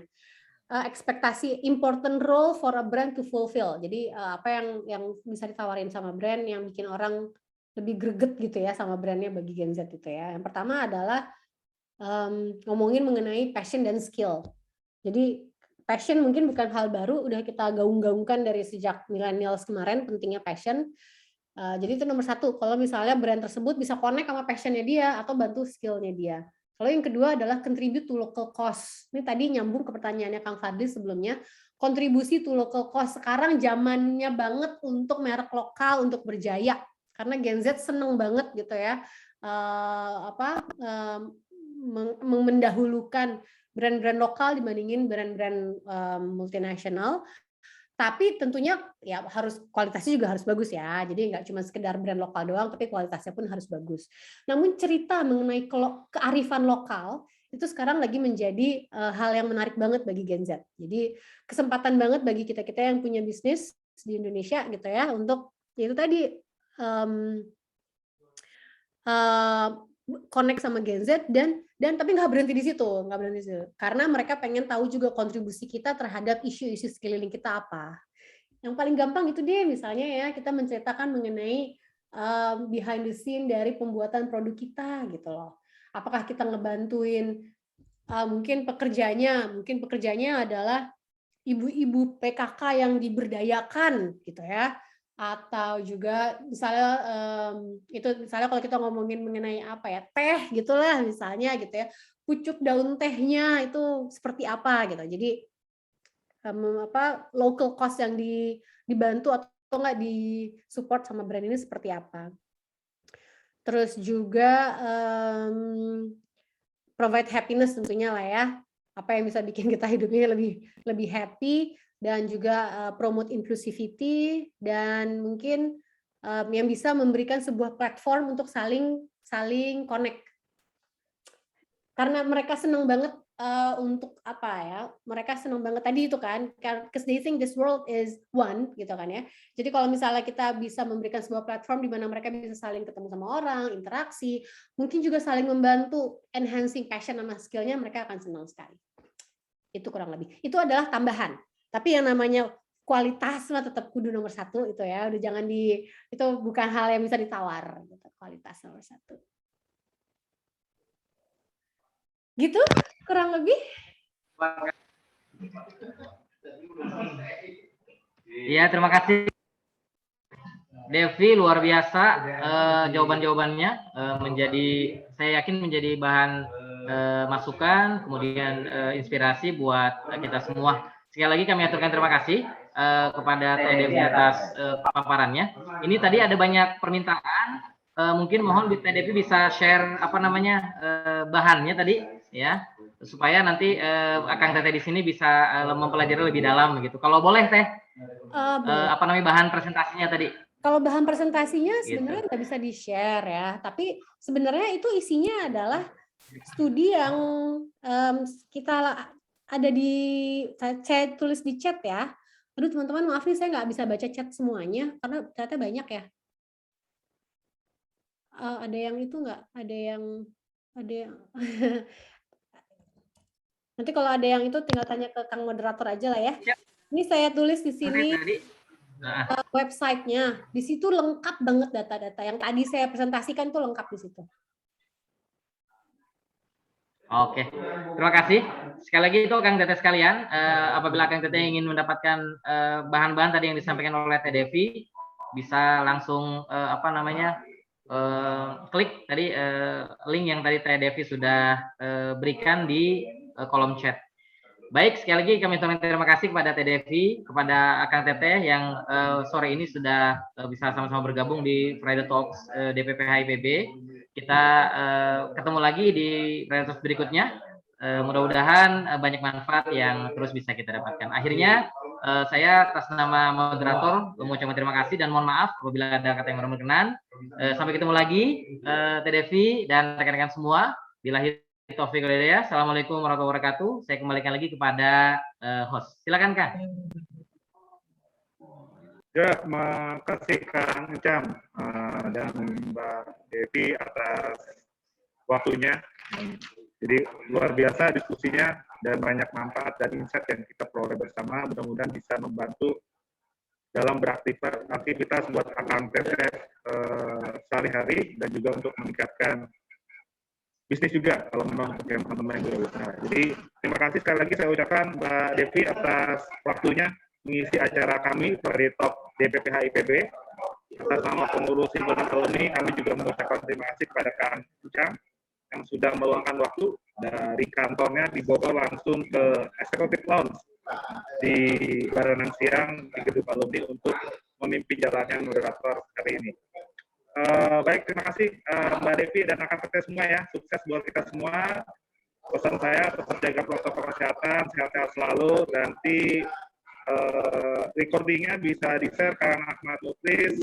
Ekspektasi important role for a brand to fulfill. Jadi apa yang bisa ditawarin sama brand yang bikin orang lebih greget gitu ya sama brandnya bagi Gen Z itu ya. Yang pertama adalah ngomongin mengenai passion dan skill. Jadi passion mungkin bukan hal baru, udah kita gaung-gaungkan dari sejak millennials kemarin, pentingnya passion. Jadi itu nomor satu, kalau misalnya brand tersebut bisa connect sama passionnya dia atau bantu skillnya dia. Lalu yang kedua adalah contribute to local cost. Ini tadi nyambung ke pertanyaannya Kang Fadli sebelumnya, kontribusi to local cost. Sekarang zamannya banget untuk merek lokal untuk berjaya, karena Gen Z seneng banget gitu ya, mendahulukan brand-brand lokal dibandingin brand-brand multinasional. Tapi tentunya ya harus kualitasnya juga harus bagus ya. Jadi nggak cuma sekedar brand lokal doang, tapi kualitasnya pun harus bagus. Namun cerita mengenai kearifan lokal itu sekarang lagi menjadi hal yang menarik banget bagi Gen Z. Jadi kesempatan banget bagi kita-kita yang punya bisnis di Indonesia gitu ya, untuk itu tadi connect sama Gen Z dan tapi nggak berhenti di situ, karena mereka pengen tahu juga kontribusi kita terhadap isu-isu sekeliling kita apa. Yang paling gampang itu deh, misalnya ya kita menceritakan mengenai behind the scene dari pembuatan produk kita gitu loh. Apakah kita ngebantuin mungkin pekerjanya adalah ibu-ibu PKK yang diberdayakan gitu ya, atau juga misalnya misalnya kalau kita ngomongin mengenai apa ya, teh gitulah misalnya gitu ya, pucuk daun tehnya itu seperti apa gitu. Jadi local cost yang dibantu atau nggak di support sama brand ini seperti apa. Terus juga provide happiness tentunya lah ya, apa yang bisa bikin kita hidupnya lebih happy, dan juga promote inclusivity, dan mungkin yang bisa memberikan sebuah platform untuk saling connect. Karena mereka senang banget untuk apa ya, mereka senang banget tadi itu kan, because they think this world is one gitu kan ya. Jadi kalau misalnya kita bisa memberikan sebuah platform di mana mereka bisa saling ketemu sama orang, interaksi, mungkin juga saling membantu enhancing passion sama skill-nya, mereka akan senang sekali. Itu kurang lebih. Itu adalah tambahan. Tapi yang namanya kualitas mah tetap kudu nomor 1 itu ya. Udah jangan itu bukan hal yang bisa ditawar. Gitu. Kualitas nomor 1. Gitu kurang lebih. Iya, terima kasih Devi, luar biasa jawaban-jawabannya, saya yakin menjadi bahan masukan, kemudian inspirasi buat kita semua. Sekali lagi kami aturkan terima kasih kepada Teh Devi atas paparannya. Ini tadi ada banyak permintaan, mungkin mohon Teh Devi bisa share bahannya tadi ya, supaya nanti Akang Teteh di sini bisa mempelajari lebih dalam begitu. Kalau boleh Teh, bahan presentasinya tadi? Kalau bahan presentasinya sebenarnya nggak bisa di-share ya, tapi sebenarnya itu isinya adalah studi yang kita ada saya tulis di chat ya. Aduh teman-teman, maaf nih saya nggak bisa baca chat semuanya karena ternyata banyak ya. Ada yang itu nggak? Ada yang nanti kalau ada yang itu tinggal tanya ke Kang moderator aja lah ya. Ini saya tulis di sini websitenya. Di situ lengkap banget data-data yang tadi saya presentasikan, tuh lengkap di situ. Oke, terima kasih. Sekali lagi itu Kang Teteh sekalian, apabila Kang Teteh ingin mendapatkan bahan-bahan tadi yang disampaikan oleh Teh Devi, bisa langsung klik tadi link yang tadi Teh Devi sudah berikan di kolom chat. Baik, sekali lagi kami ucapkan terima kasih kepada Teh Devi, kepada Akang Teteh yang sore ini sudah bisa sama-sama bergabung di Friday Talks DPP HIPB. Kita ketemu lagi di Friday Talks berikutnya. Mudah-mudahan banyak manfaat yang terus bisa kita dapatkan. Akhirnya saya atas nama moderator mengucapkan terima kasih dan mohon maaf apabila ada kata yang kurang berkenan. Sampai ketemu lagi Teh Devi dan rekan-rekan semua. Billahi taufiq wal hidayah. Assalamualaikum warahmatullahi wabarakatuh. Saya kembalikan lagi kepada host. Silakan Kang. Ya, makasih Kang Encam dan Mbak Devi atas waktunya. Jadi luar biasa diskusinya dan banyak manfaat dan insight yang kita peroleh bersama. Mudah-mudahan bisa membantu dalam beraktivitas buat Akang Teteh sehari-hari dan juga untuk meningkatkan bisnis juga kalau memang untuk yang teman-teman yang berusaha. Jadi terima kasih sekali lagi saya ucapkan Mbak Devi atas waktunya mengisi acara kami Friday Talk DPP HIPB. Atas nama pengurus himpunan alumni kami juga mengucapkan terima kasih kepada Kang Ucang yang sudah meluangkan waktu dari kantornya di Bogor langsung ke Executive Lounge di Baranang Siang di gedung alumni untuk memimpin jalannya moderator hari ini. Baik, terima kasih Mbak Devi dan Akang Teteh semua ya. Sukses buat kita semua. Pesan saya tetap jaga protokol kesehatan, sehat-sehat selalu. Nanti recordingnya bisa di-share ke Ahmad Lutris.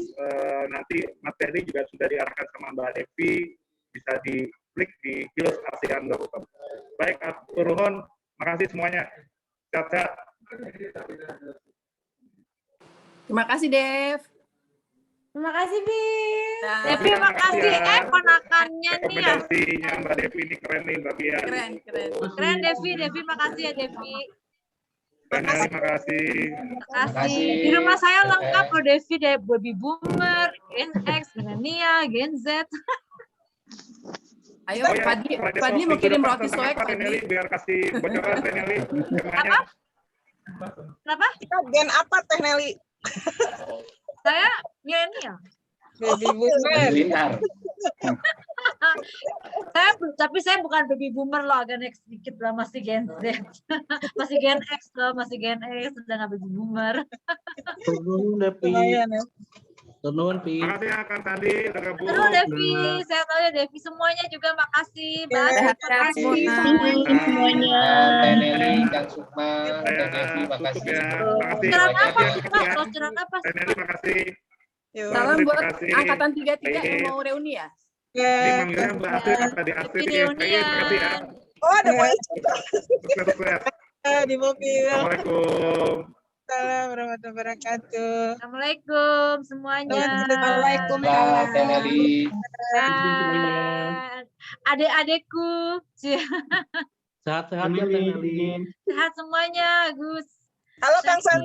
Nanti materi juga sudah diarahkan sama Mbak Devi. Bisa diklik di hills.asean.com. Baik, atur nuhun. Makasih semuanya. Sehat-sehat. Terima kasih, Dev. Terima kasih, Bin. Devi, makasih. Ponakannya nih ya. Rekomendasinya Mbak Devi ini keren nih, Mbak Bia. Keren. Keren, Devi, makasih ya, Devi. Terima kasih. Makasih. Di rumah saya lengkap loh, Devi, dari baby boomer, Gen X, milenial, Gen Z. Ayo, Fadli mau kirim roti soek, Fadli. Biar kasih bocoran, Nelly. Apa? Kenapa? Kita gen apa Teh Nelly? Saya milenial. Baby boomer. Tapi saya bukan baby boomer loh, agak naik sedikit lah, masih Gen Z. Masih Gen X loh, masih Gen X, sudah nggak baby boomer. Lumayan ya. Makasih ya Kak Sandi udah gabung. Terus Devi, saya tahu ya Devi, semuanya juga makasih. Sehat-sehat semua. semuanya. Nelly, Kang Sukma, Teh Devi, makasih. Makasih. Curhat apa, Makasih. Pak? Kalau curhat apa? Teh Nelly, makasih. Yuk. Salam buat Makasih. angkatan 33 yang mau reuni ya. Ini manggilnya Mbak Asri tadi Asri. Reunian. Makasih ya. Oh, ada Pak Sukses. di mobil. Assalamualaikum. Assalamualaikum warahmatullahi wabarakatuh. Assalamualaikum semuanya. Assalamualaikum. Teh Nelly. Dan adik-adikku, Sehat-sehat ya Teh Nelly. sehat semuanya, Gus. Halo Kang Sandi.